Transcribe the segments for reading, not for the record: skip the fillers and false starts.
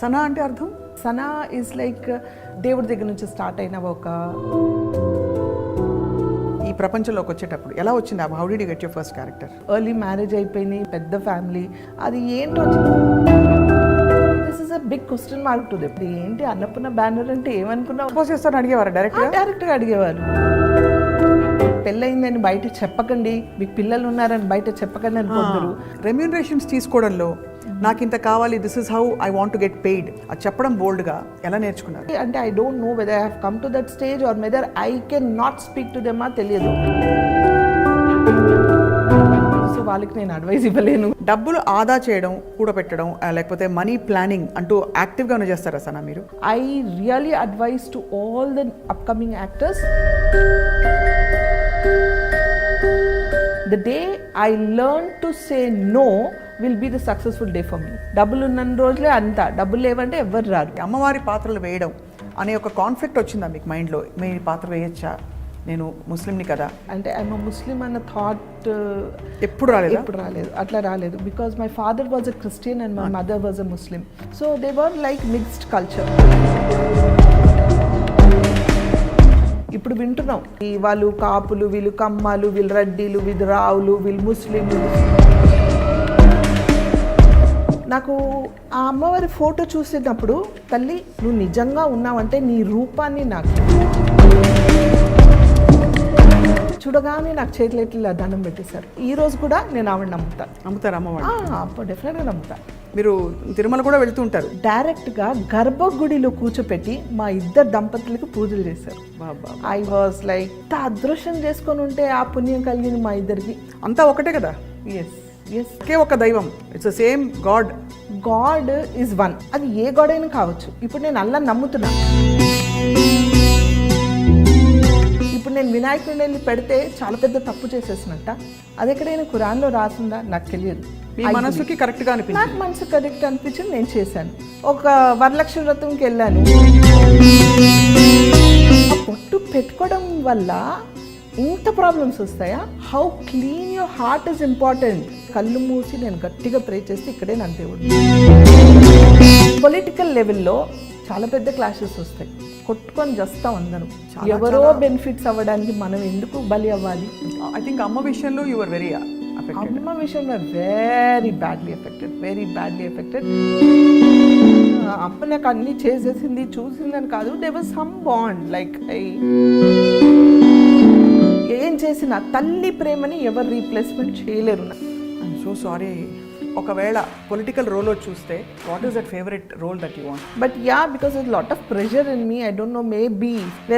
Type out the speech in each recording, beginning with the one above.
సనా అంటే అర్థం? Sana is like దేవుడి దగ్గర నుంచి స్టార్ట్ అయిన ఒక ఈ ప్రపంచంలోకి వచ్చేటప్పుడు ఎలా వచ్చింది? How did you get your first character? Early marriage అయిపోయింది, పెద్ద ఫ్యామిలీ, అది ఏంటో this is a big question mark to them. ఏంటి అన్నపూర్ణ బ్యానర్ అంటే ఏమనుకున్నావు? సపోజ్ చేస్తాను అడిగేవారు డైరెక్ట్గా అడిగేవారు. పెళ్ళయిందని బయట చెప్పకండి, మీకు పిల్లలు ఉన్నారని బయట చెప్పకండి అని కొందరు. రెమ్యూనరేషన్స్ తీసుకోవడంలో నాకు ఇంత కావాలి, this is how I want to get paid, అది చెప్పడం బోల్డ్గా ఎలా నేర్చుకున్నారు? అంటే I don't know whether I have come to that stage or whether I can not speak to them, తెలియదు. సో వాళ్ళకి నేను అడ్వైస్ ఇవ్వలేను. డబ్బులు ఆదా చేయడం, కూడబెట్టడం, లేకపోతే మనీ ప్లానింగ్ అంటూ యాక్టివ్గా చేస్తారా సనా మీరు? I really advice to all the upcoming actors, the day I learn to say no will be the successful day for me. డబ్బులు ఉన్న రోజులే అంతా, డబ్బులు లేవంటే ఎవరు రారు. అమ్మవారి పాత్రలు వేయడం అనే ఒక కాన్ఫ్లిక్ట్ వచ్చిందా మీకు మైండ్లో? మీ పాత్ర వేయచ్చా, నేను ముస్లింని కదా అంటే ఐఎమ్ ముస్లిం అన్న థాట్ ఎప్పుడు రాలేదు? ఎప్పుడు రాలేదు, అట్లా రాలేదు. Because my father was a Christian and my mother was a Muslim. So they were like mixed culture. ఇప్పుడు వింటున్నాం వాళ్ళు కాపులు, వీళ్ళు కమ్మాలు, వీళ్ళు రెడ్డిలు, వీళ్ళు రావులు, వీళ్ళు ముస్లింలు. నాకు ఆ అమ్మవారి ఫోటో చూసినప్పుడు, తల్లి నువ్వు నిజంగా ఉన్నావంటే నీ రూపాన్ని నాకు చూడగానే నాకు చేతులు ఎట్లా దండం పెట్టేశారు. ఈ రోజు కూడా నేను ఆవిడ నమ్ముతారు అమ్మవారు? డెఫినెట్గా నమ్ముతా. మీరు తిరుమల కూడా వెళ్తూ ఉంటారు? డైరెక్ట్గా గర్భగుడిలో కూర్చోపెట్టి మా ఇద్దరు దంపతులకు పూజలు చేశారు. ఐ వాజ్ లైక్ అదృష్టం చేసుకొని ఉంటే ఆ పుణ్యం కలిగింది మా ఇద్దరికి. అంతా ఒకటే కదా? ఎస్ ఎస్, ఒకే ఒక దైవం, it's the same God. God is one. అది ఏ గాడ్ అయినా కావచ్చు. ఇప్పుడు నేను అల్లాహ్ నమ్ముతున్నా. ఇప్పుడు నేను వినాయకుడిని వెళ్ళి పెడితే చాలా పెద్ద తప్పు చేసేసినట్ట. అది ఎక్కడైనా ఖురాన్లో రాసిందా నాకు తెలియదు. మీ మనసుకి కరెక్ట్గా అనిపించింది? నాకు మనసు కరెక్ట్ అనిపించింది, నేను చేశాను. ఒక వరలక్ష్మి వ్రతంకి వెళ్ళాను. ఆ పొట్టు పెట్టుకోవడం వల్ల ఇంత ప్రాబ్లమ్స్ వస్తాయా? How clean your heart is important. కళ్ళు మూసి నేను గట్టిగా ప్రే చేస్తే ఇక్కడే నా దేవుడు. పొలిటికల్ లెవెల్లో చాలా పెద్ద క్లాషెస్ వస్తాయి, కొట్టుకొని చేస్తాం అందరం. ఎవరో బెనిఫిట్స్ అవ్వడానికి మనం ఎందుకు బలి అవ్వాలి? ఐ థింక్ అమ్మ విషయంలో యు వర్ వెరీ అమ్మ విషయంలో వెరీ బ్యాడ్లీ ఎఫెక్టెడ్. అమ్మ నాకు అన్ని చేసేసింది, చూసిందని కాదు. They was some bond like ఏం చేసినా తల్లి ప్రేమని ఎవరు రీప్లేస్మెంట్ చేయలేరు. I'm so sorry. ఒకవేళ పొలిటికల్ రోల్ చూస్తే what is that favourite role that you want? But yeah, because it lot of pressure in me. I don't know, maybe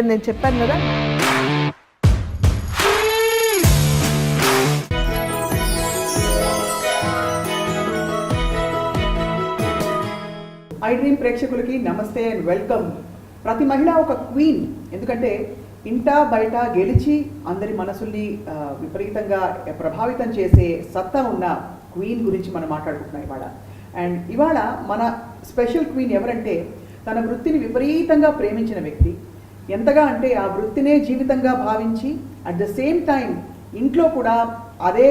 నేను చెప్పాను కదా. ఐ డ్రీమ్ ప్రేక్షకులకి నమస్తే అండ్ వెల్కమ్. ప్రతి మహిళ ఒక క్వీన్. ఎందుకంటే ఇంటా బయట గెలిచి అందరి మనసుల్ని విపరీతంగా ప్రభావితం చేసే సత్తా ఉన్న క్వీన్ గురించి మనం మాట్లాడుకుంటున్నాం ఇవాళ. అండ్ ఇవాళ మన స్పెషల్ క్వీన్ ఎవరంటే, తన వృత్తిని విపరీతంగా ప్రేమించిన వ్యక్తి. ఎంతగా అంటే ఆ వృత్తినే జీవితంగా భావించి అట్ ద సేమ్ టైం ఇంట్లో కూడా అదే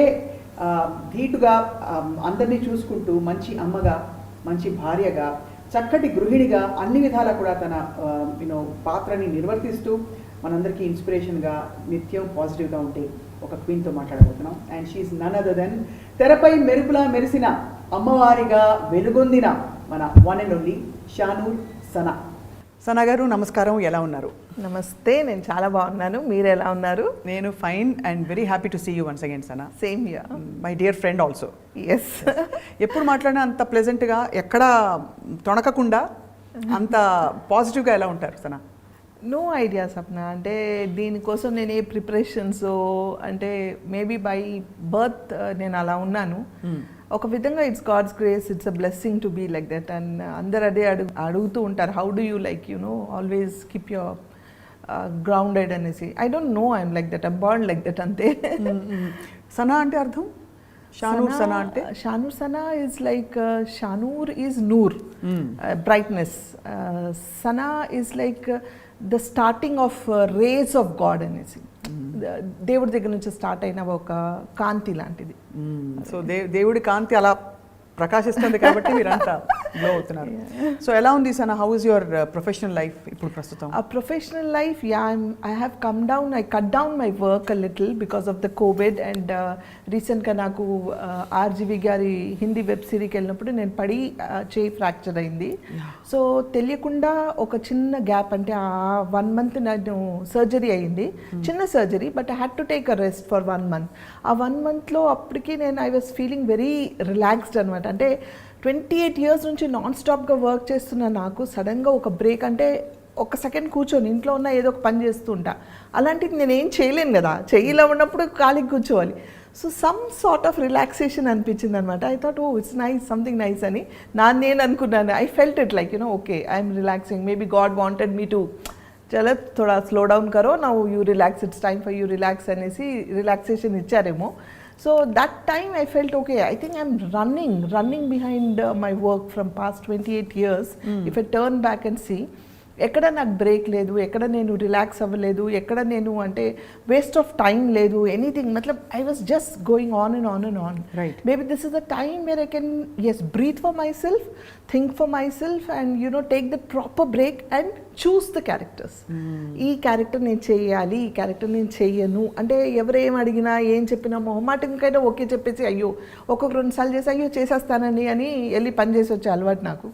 ధీటుగా అందరినీ చూసుకుంటూ మంచి అమ్మగా, మంచి భార్యగా, చక్కటి గృహిణిగా అన్ని విధాలా కూడా తన పాత్రని నిర్వర్తిస్తూ మనందరికీ ఇన్స్పిరేషన్గా నిత్యం పాజిటివ్గా ఉంటే ఒక క్వీన్తో మాట్లాడబోతున్నాం. And she is none other than తెరపై మెరుపులా మెరిసిన, అమ్మవారిగా వెలుగొందిన మన one and only Shanoor Sana. Sana garu నమస్కారం, ఎలా ఉన్నారు? నమస్తే, నేను చాలా బాగున్నాను. మీరు ఎలా ఉన్నారు? నేను fine and very happy to see you once again Sana. Same here, my dear friend also. Yes. ఎప్పుడు మాట్లాడినా అంత ప్లెజెంట్గా, ఎక్కడా తొణకకుండా అంత పాజిటివ్గా ఎలా ఉంటారు సనా? No idea Sapna. అంటే దీనికోసం నేను ఏ ప్రిపరేషన్స్, అంటే మేబీ బై బర్త్ నేను అలా ఉన్నాను. ఒక విధంగా it's God's grace, it's a blessing to be like that. And అందరు అదే అడుగుతూ ఉంటారు, how do you like always keep your grounded అనేసి. I don't know, I'm like that, I'm born like that, అంతే. సనా అంటే అర్థం? షానూర్ సనా అంటే? Shanoor Sana is like, Shanoor is noor, brightness. Sana is like the starting of race of God అనేసి. దేవుడి దగ్గర నుంచి స్టార్ట్ అయిన ఒక కాంతి లాంటిది. సో దేవుడి కాంతి అలా ప్రకాశిస్తుంది కాబట్టి మీరంతా గ్లో అవుతున్నారు. సో ఎలా ఉంది Sana, how is your professional life ఇప్పుడు ప్రస్తుతం? A professional life, yeah, I have come down, I cut down my work a little because of the COVID and recent గా నాకు ఆర్జీవి గారి హిందీ వెబ్ సిరీకి వెళ్ళినప్పుడు నేను పడి చేయి ఫ్రాక్చర్ అయింది. సో తెలియకుండా ఒక చిన్న గ్యాప్, అంటే ఆ 1 month నేను సర్జరీ అయింది, చిన్న surgery, but I had to take a rest for 1 month. ఆ 1 monthలో అప్పటికి నేను I was feeling very relaxed అనమాట. అంటే 28 years నుంచి నాన్ స్టాప్గా వర్క్ చేస్తున్న నాకు సడన్గా ఒక బ్రేక్, అంటే ఒక సెకండ్ కూర్చొని ఇంట్లో ఉన్న ఏదో ఒక పని చేస్తూ ఉంటా, అలాంటిది నేను ఏం చేయలేను కదా, చెయ్యిలో ఉన్నప్పుడు ఖాళీకి కూర్చోవాలి. So some sort of relaxation అనిపించింది అనమాట. I thought oh it's nice, something nice అని నేను అనుకున్నాను. I felt it like okay I'm relaxing, maybe God wanted me to చలో థోడా స్లో డౌన్ కరో, now you relax, it's time for you relax అనేసి relaxation ఇచ్చారేమో. So that time I felt okay, I think I'm running behind my work from past 28 years. If I turn back and see, ఎక్కడ నాకు break లేదు, ఎక్కడ నేను relax అవ్వలేదు, ఎక్కడ నేను అంటే వేస్ట్ ఆఫ్ టైం లేదు, ఎనీథింగ్. మతలబ్ I was just going on and on and on. Maybe this is the time where I can breathe for my self, think for my self and take the proper break and choose the characters. ఈ character నేను చేయాలి, ఈ character నేను చెయ్యను అంటే ఎవరేం అడిగినా ఏం చెప్పినా మొహమాటంకైనా ఓకే చెప్పేసి అయ్యో ఒక్కొక్క 2 సార్లు చేసి అయ్యో చేసేస్తానని అని వెళ్ళి పని చేసి వచ్చే అలవాటు నాకు.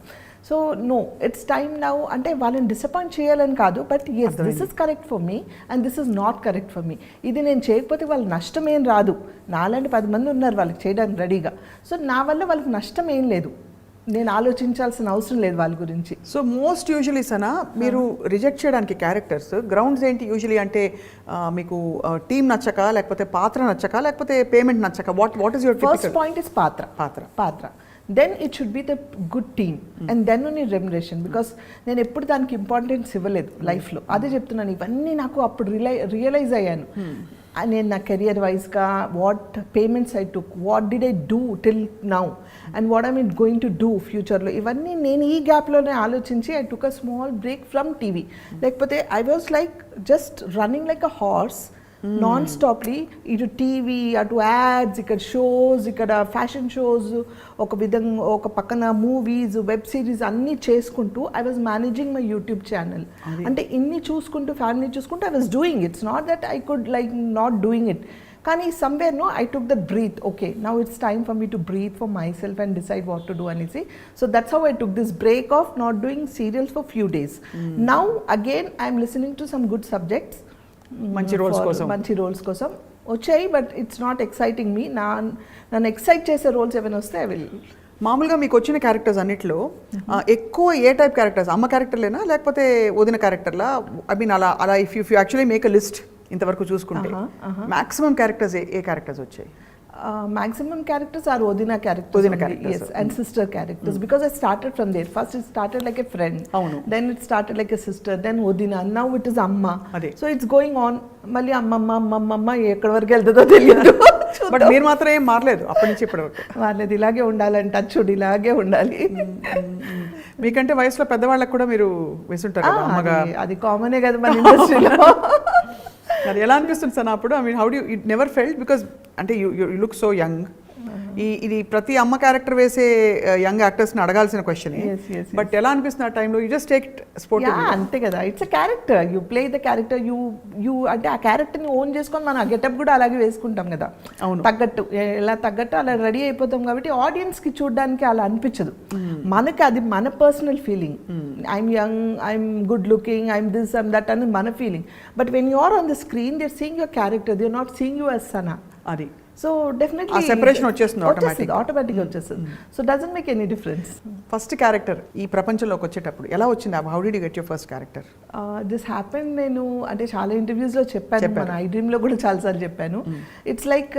So no, it's time now, అంటే వాళ్ళని డిసప్పాయింట్ చేయాలని కాదు, but yes this is correct for me and this is not correct for me. ఇది నేను చేయకపోతే వాళ్ళకి నష్టం ఏం రాదు, నాలాంటి 10 మంది ఉన్నారు వాళ్ళకి చేయడానికి రెడీగా. సో నా వల్ల వాళ్ళకి నష్టం ఏం లేదు, నేను ఆలోచించాల్సిన అవసరం లేదు వాళ్ళ గురించి. సో మోస్ట్ యూజువలీ సనా మీరు రిజెక్ట్ చేయడానికి క్యారెక్టర్స్ గ్రౌండ్స్ ఏంటి యూజువలీ? అంటే మీకు టీమ్ నచ్చక, లేకపోతే పాత్ర నచ్చక, లేకపోతే పేమెంట్ నచ్చక? What is your first point is పాత్ర. Then it should be the good team and then only remuneration, because నేను ఎప్పుడు దానికి ఇంపార్టెన్స్ ఇవ్వలేదు లైఫ్లో. అదే చెప్తున్నాను, ఇవన్నీ నాకు అప్పుడు రియలైజ్ అయ్యాను. నేను నా కెరియర్ వైజ్గా what payments I took, what did I do till now and what I mean going to do ఫ్యూచర్లో, ఇవన్నీ నేను ఈ గ్యాప్లోనే ఆలోచించి I took a small break from TV. లేకపోతే I was like just running like a horse non stoply, ఇటు TV, అటు ads, ఇక్కడ షోస్, ఇక్కడ ఫ్యాషన్ షోస్, ఒక విధంగా ఒక పక్కన మూవీస్, వెబ్ సిరీస్ అన్నీ చేసుకుంటూ I was managing my YouTube channel. అంటే ఇన్ని చూసుకుంటూ ఫ్యామిలీ చూసుకుంటూ I was doing. It's not that I could like not doing it, కానీ somewhere no I took that breath. Okay now it's time for me to breathe for my self and decide what to do అనేసి. So that's how I took this break of not doing serials for few days. Now again I'm listening to some good subjects, మంచి roles కోసం వచ్చాయి, but it's not exciting మీ. నన్ను excite చేసే roles ఏమైనా వస్తే I will. మామూలుగా మీకు వచ్చిన క్యారెక్టర్స్ అన్నిట్లో ఎక్కువ ఏ టైప్ క్యారెక్టర్స్? అమ్మ క్యారెక్టర్లేనా, లేకపోతే వదిన క్యారెక్టర్లా? ఐ మీన్ అలా if you actually make a list ఇంతవరకు చూసుకుంటే మాక్సిమం క్యారెక్టర్స్ ఏ క్యారెక్టర్స్ వచ్చాయి? Maximum characters are Odina characters. Yes, and sister characters. Because I started from there. First it started like a friend. Then it started like a sister. Then Odina. Now it is Amma. So it's going on. Malli Amma ekkada varaku veltado teliyadu. But meer మాత్రం ఏం మారలేదు అప్పటి నుంచి ఇప్పటి వరకు. మారలేదు, ఇలాగే ఉండాలని టచ్ ఇలాగే ఉండాలి. మీకంటే వయసులో పెద్దవాళ్ళకి కూడా మీరు వేసుంటారు కదా అమ్మగా. అది కామనే కదా మన ఇండస్ట్రీలో. అది ఎలా అనిపిస్తుంది సార్ అప్పుడు? I mean how do you it never felt, because అంటే యు లుక్ సో యంగ్. ఇది ప్రతి అమ్మ క్యారెక్టర్ వేసే యంగ్ యాక్టర్స్ని అడగాల్సిన క్వశ్చన్. బట్ ఎలా అనిపిస్తుంది ఆ టైంలో? You just take sport. అంతే కదా, it's a character, you play the character, you అంటే ఆ క్యారెక్టర్ని ఓన్ చేసుకొని మనం ఆ గెటప్ కూడా అలాగే వేసుకుంటాం కదా. అవును, తగ్గట్టు ఎలా తగ్గట్టు అలా రెడీ అయిపోతాం కాబట్టి ఆడియన్స్కి చూడడానికి అలా అనిపించదు. మనకి అది మన personal feeling. I'm young, I'm good looking, I'm this, I'm that అని మన feeling. But when you are on the screen they are seeing your character, they are not seeing you as Sana. అది సో డెఫినెట్లీ సెపరేషన్ వచ్చేస్తుంది, ఆటోమేటిక్గా వచ్చేస్తుంది. So doesn't make any difference. First character ఈ ప్రపంచంలోకి వచ్చేటప్పుడు ఎలా వచ్చింది? How did you get your first character? This happen, నేను అంటే చాలా ఇంటర్వ్యూస్లో చెప్పాను, మన ఐ డ్రీమ్లో కూడా చాలాసార్లు చెప్పాను. It's like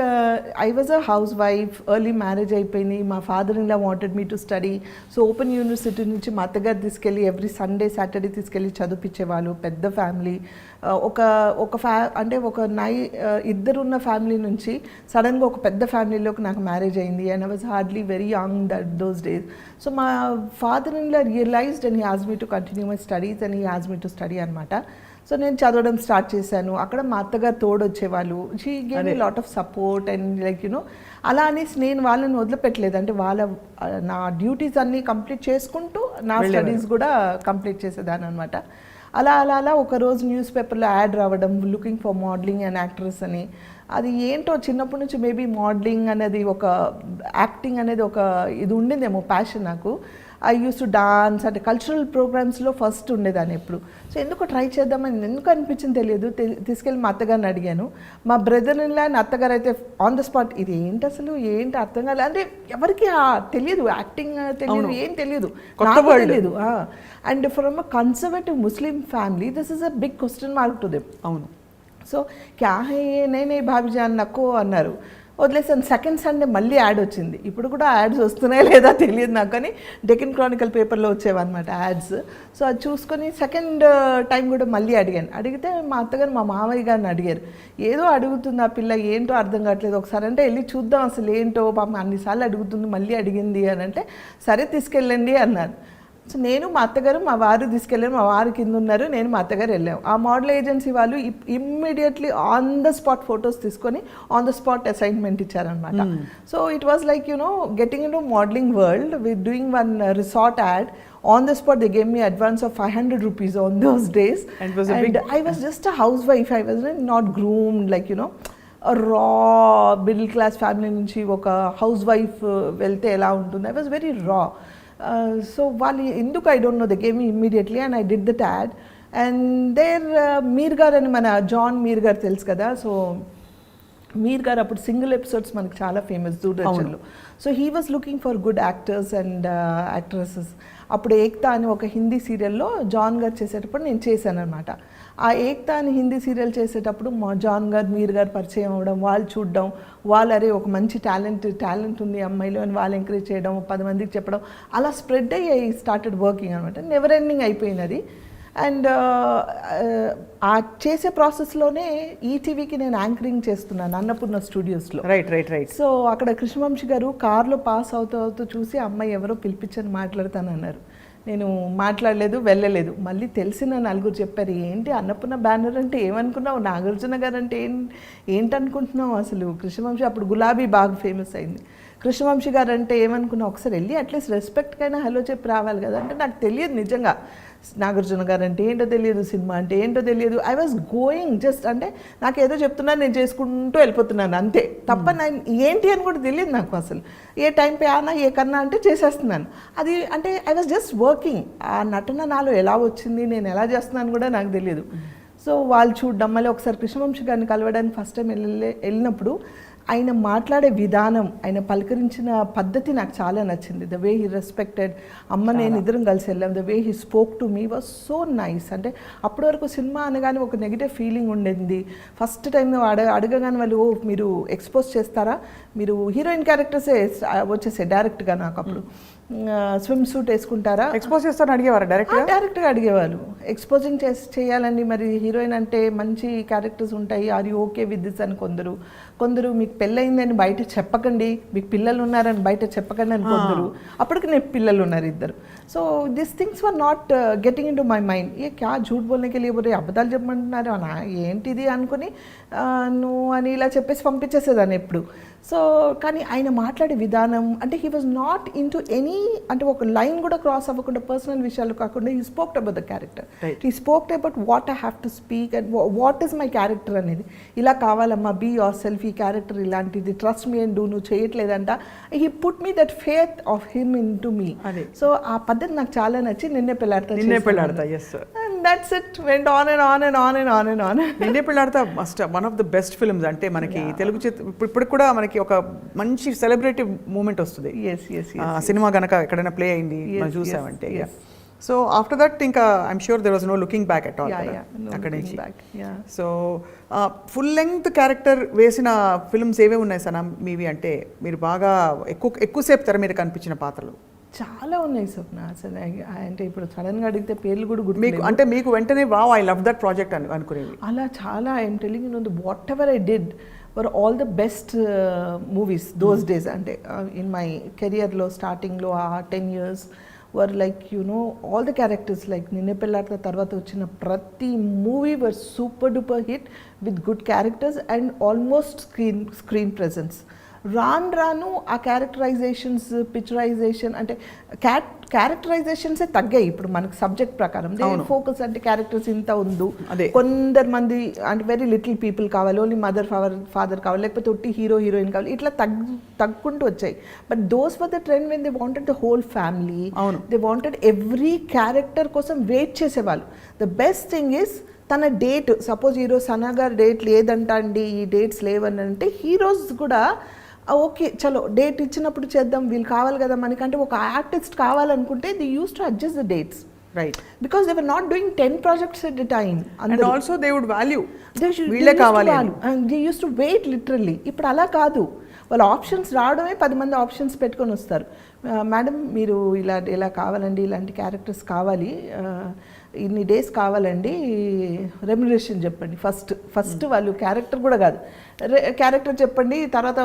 I was a house wife, early marriage అయిపోయింది. మా father in law wanted me to study. So open university నుంచి మా అత్తగారు తీసుకెళ్ళి ఎవ్రీ సండే సాటర్డే తీసుకెళ్ళి చదివించేవాళ్ళు. పెద్ద ఫ్యామిలీ, అంటే ఒక ఇద్దరున్న ఫ్యామిలీ నుంచి సడన్గా ఒక పెద్ద ఫ్యామిలీలోకి నాకు మ్యారేజ్ అయింది. And I was hardly very young those days. So మా father in law realized and he asked me to continue my studies and he asked me to study అనమాట. సో నేను చదవడం స్టార్ట్ చేశాను. అక్కడ మా అత్తగారు తోడొచ్చేవాళ్ళు. She gave me lot of support and like you know అలా అనేసి నేను వాళ్ళని వదిలిపెట్టలేదు. అంటే నా డ్యూటీస్ అన్నీ కంప్లీట్ చేసుకుంటూ నా స్టడీస్ కూడా కంప్లీట్ చేసేదాన్ని అనమాట. అలా ఒకరోజు న్యూస్ పేపర్లో యాడ్ రావడం, looking for modelling and actress అని. అది ఏంటో చిన్నప్పటి నుంచి మేబీ మోడలింగ్ అనేది ఒక యాక్టింగ్ అనేది ఒక ఇది ఉండిందేమో ప్యాషన్ నాకు. ఐ యూస్ టు డాన్స్ అంటే కల్చరల్ ప్రోగ్రామ్స్లో ఫస్ట్ ఉండేదాన్ని ఎప్పుడు. సో ఎందుకు ట్రై చేద్దామని ఎందుకు అనిపించింది తెలియదు. తీసుకెళ్ళి మా అత్తగారిని అడిగాను. మా బ్రదర్ ఇన్లా అండ్ అత్తగారు అయితే ఆన్ ద స్పాట్ ఇది ఏంటి అసలు ఏంటి అర్థం కాలేదు. అంటే ఎవరికి తెలియదు, యాక్టింగ్ తెలియదు, ఏం తెలియదు, నాకు తెలియదు. And from a conservative Muslim family this is a big question mark to them. అవును. సో క్యా హే నేనే భాబీజాన్ నాకు అన్నారు. వదిలేసాను. సెకండ్ సండే మళ్ళీ యాడ్ వచ్చింది. ఇప్పుడు కూడా యాడ్స్ వస్తున్నాయా లేదా తెలియదు నాకు, కానీ డెక్కన్ క్రానికల్ పేపర్లో వచ్చేవన్నమాట యాడ్స్. సో అది చూసుకొని సెకండ్ టైం కూడా మళ్ళీ అడిగితే మా అత్తగారు మా మామయ్య గారిని అడిగారు. ఏదో అడుగుతుంది ఆ పిల్ల, ఏంటో అర్థం కావట్లేదు, ఒకసారి అంటే వెళ్ళి చూద్దాం అసలు ఏంటో, పాపం అన్నిసార్లు అడుగుతుంది మళ్ళీ అడిగింది అని అంటే సరే తీసుకెళ్ళండి అన్నారు. సో నేను మా అత్తగారు మా వారు తీసుకెళ్ళారు. మా వారు కింద ఉన్నారు, నేను మా అత్తగారు వెళ్ళాము. ఆ మోడల్ ఏజెన్సీ వాళ్ళు immediately on the spot photos తీసుకొని ఆన్ ద స్పాట్ అసైన్మెంట్ ఇచ్చారనమాట. So it was like you know getting in to modelling world with doing one resort add. On the spot they gave me advance of 500 rupees on those days, and I was just a housewife. I was not groomed like you know a raw middle class family నుంచి ఒక house wife వెళ్తే ఎలా ఉంటుంది. I was very raw. So వాళ్ళు ఎందుకు I don't know they gave me immediately and I did that ad. And there Mir గారు అని మన జాన్ మీర్ గారు తెలుసు కదా. సో మీర్ గారు అప్పుడు సింగిల్ ఎపిసోడ్స్ మనకు చాలా ఫేమస్ దూరదర్శన్లో. So he was looking for good actors and actresses. అప్పుడు ఏక్తా అని ఒక హిందీ సీరియల్లో జాన్ గారు చేసేటప్పుడు నేను చేశాను అనమాట. ఆ ఏక్తా అని హిందీ సీరియల్ చేసేటప్పుడు మా జాన్ గారు మీర్ గారు పరిచయం అవ్వడం, వాళ్ళు చూడడం, వాళ్ళు అరే ఒక మంచి టాలెంట్ ఉంది అమ్మాయిలో అని వాళ్ళు ఎంకరేజ్ చేయడం, 10 మందికి చెప్పడం, అలా స్ప్రెడ్ అయ్యి ఐ స్టార్టెడ్ వర్కింగ్ అనమాట. నెవర్ ఎండింగ్ అయిపోయినది. అండ్ ఆ చేసే ప్రాసెస్లోనే ఈటీవీకి నేను యాంకరింగ్ చేస్తున్నాను అన్నపూర్ణ స్టూడియోస్లో. రైట్. సో అక్కడ కృష్ణవంశీ గారు కార్లో పాస్ అవుతూ చూసి అమ్మాయి ఎవరో పిలిపించని మాట్లాడతానన్నారు. నేను మాట్లాడలేదు, వెళ్ళలేదు. మళ్ళీ తెలిసిన నలుగురు చెప్పారు, ఏంటి అన్నపూర్ణ బ్యానర్ అంటే ఏమనుకున్నావు, నాగార్జున గారు అంటే ఏంటనుకుంటున్నావు అసలు. కృష్ణవంశీ అప్పుడు గులాబీ బాగా ఫేమస్ అయింది. కృష్ణవంశీ గారు అంటే ఏమనుకున్నావు, ఒకసారి వెళ్ళి అట్లీస్ట్ రెస్పెక్ట్కైనా హలో చెప్పి రావాలి కదా. అంటే నాకు తెలియదు నిజంగా నాగార్జున గారు అంటే ఏంటో తెలియదు, సినిమా అంటే ఏంటో తెలియదు. ఐ వాజ్ గోయింగ్ జస్ట్ అంటే నాకు ఏదో చెప్తున్నాను, నేను చేసుకుంటూ వెళ్ళిపోతున్నాను అంతే తప్ప ఏంటి అని కూడా తెలియదు నాకు అసలు. ఏ టైం పే ఆనా ఏ కన్నా అంటే చేసేస్తున్నాను. అది అంటే ఐ వాజ్ జస్ట్ వర్కింగ్. ఆ నటన నాలో ఎలా వచ్చింది, నేను ఎలా చేస్తున్నాను కూడా నాకు తెలియదు. సో వాళ్ళు చూడడం, మళ్ళీ ఒకసారి కృష్ణవంశీ గారిని కలవడానికి ఫస్ట్ టైం వెళ్ళినప్పుడు ఆయన మాట్లాడే విధానం, ఆయన పలకరించిన పద్ధతి నాకు చాలా నచ్చింది. ద వే హీ రెస్పెక్టెడ్ అమ్మ నేను ఇద్దరం కలిసి వెళ్ళాం. The way he spoke to me was so nice. అంటే అప్పటి వరకు సినిమా అనగానే ఒక నెగిటివ్ ఫీలింగ్ ఉండేది. ఫస్ట్ టైం అడగగానే వాళ్ళు మీరు ఎక్స్పోజ్ చేస్తారా, మీరు హీరోయిన్ క్యారెక్టర్సే వచ్చేసాయి డైరెక్ట్గా. నాకు అప్పుడు స్విమ్ సూట్ వేసుకుంటారా, ఎక్స్పోజ్ చేస్తారని అడిగేవారు డైరెక్ట్గా అడిగేవాళ్ళు. ఎక్స్పోజింగ్ చేయాలండి, మరి హీరోయిన్ అంటే మంచి క్యారెక్టర్స్ ఉంటాయి, are you okay with this అని కొందరు మీకు పెళ్ళయిందని బయట చెప్పకండి, మీకు పిల్లలు ఉన్నారని బయట చెప్పకండి అని కొందరు. అప్పటికి నేను పిల్లలు ఉన్నారు 2. So this things were not getting into my mind. ఏ క్యా झूठ बोलने के लिए बोले అబద్ధాలు చెప్పమంటున్నారు ఏంటిది అనుకుని నువ్వు అని ఇలా చెప్పేసి పంపించేసేదాన్ని ఎప్పుడు. సో కానీ ఆయన మాట్లాడే విధానం అంటే he was not into any అంటే ఒక లైన్ కూడా క్రాస్ అవ్వకుండా పర్సనల్ విషయాలు కాకుండా he spoked about the character. He spoked about what I have to speak and what is my character అనేది. ఇలా కావాలమ్మా, బీ యువర్ సెల్ఫ్, ఈ క్యారెక్టర్ ఇలాంటిది, ట్రస్ట్ మీ అండ్ డూ, నువ్వు చేయట్లేదంట. He put me that faith of him into me. So ఆ పద్ధతి నాకు చాలా నచ్చి Ninne Pelladata. And that's it, went on and on and on and on and on. Ninne Pelladatha must one of the best films. అంటే మనకి తెలుగు ఇప్పుడు కూడా మనకి ఒక మంచి సెలబ్రేటివ్ మూమెంట్ వస్తుంది. సినిమా గనక ఎక్కడైనా ప్లే అయింది మనం చూసామంటే. సో ఆఫ్టర్ దట్ ఇంకా I'm sure there was no looking back at all అక్కడ నుంచి. సో ఫుల్ లెంగ్త్ క్యారెక్టర్ వేసిన ఫిల్మ్స్ ఏవే ఉన్నాయి సనా మీవి? అంటే మీరు బాగా ఎక్కువసేపు తెర మీద కనిపించిన పాత్రలు చాలా ఉన్నాయి స్వప్న. అసలు అంటే ఇప్పుడు సడన్గా అడిగితే పేర్లు కూడా గుర్తు మీకు అంటే మీకు వెంటనే wow I love that project అని అనుకునేవి అలా చాలా. I'm telling you know what ever I did were all the best movies those days. అంటే in my career లో స్టార్టింగ్లో ఆ 10 years were like you know all the characters like నిన్నే పెళ్ళాట తర్వాత వచ్చిన ప్రతి movie were super duper hit with good characters and almost screen presence. రాను ఆ క్యారెక్టరైజేషన్స్ పిక్చరైజేషన్ అంటే క్యారెక్టరైజేషన్సే తగ్గాయి ఇప్పుడు మనకు సబ్జెక్ట్ ప్రకారం. ఫోకస్ అంటే క్యారెక్టర్స్ ఇంత ఉండు, కొందరు మంది అంటే వెరీ లిటిల్ పీపుల్ కావాలి, ఓన్లీ మదర్ ఫాదర్ కావాలి, లేకపోతే ఒట్టి హీరో హీరోయిన్ కావాలి, ఇట్లా తగ్గుకుంటూ వచ్చాయి. But those for the trend when they wanted the whole family, they wanted every character కోసం వెయిట్ చేసేవాళ్ళు. ద బెస్ట్ థింగ్ ఈస్ తన డేట్, సపోజ్ ఈరోజు సనా గారు డేట్ లేదంట అండి, ఈ డేట్స్ లేవని అంటే హీరోస్ కూడా ఓకే చలో డేట్ ఇచ్చినప్పుడు చేద్దాం, వీళ్ళు కావాలి కదా మనకంటే ఒక ఆర్టిస్ట్ కావాలనుకుంటే they use to adjust the dates, right? Because they were not doing 10 projects at a time. And also they would value వీళ్ళే కావాలి and they used to wait literally. ఇప్పుడు అలా కాదు, వాళ్ళ ఆప్షన్స్ రావడమే 10 మంది ఆప్షన్స్ పెట్టుకొని వస్తారు. మేడం మీరు ఇలా కావాలండి, ఇలాంటి క్యారెక్టర్స్ కావాలి, ఇన్ని డేస్ కావాలండి, రెమ్యునరేషన్ చెప్పండి. ఫస్ట్ వాళ్ళు క్యారెక్టర్ కూడా కాదు, క్యారెక్టర్ చెప్పండి, తర్వాత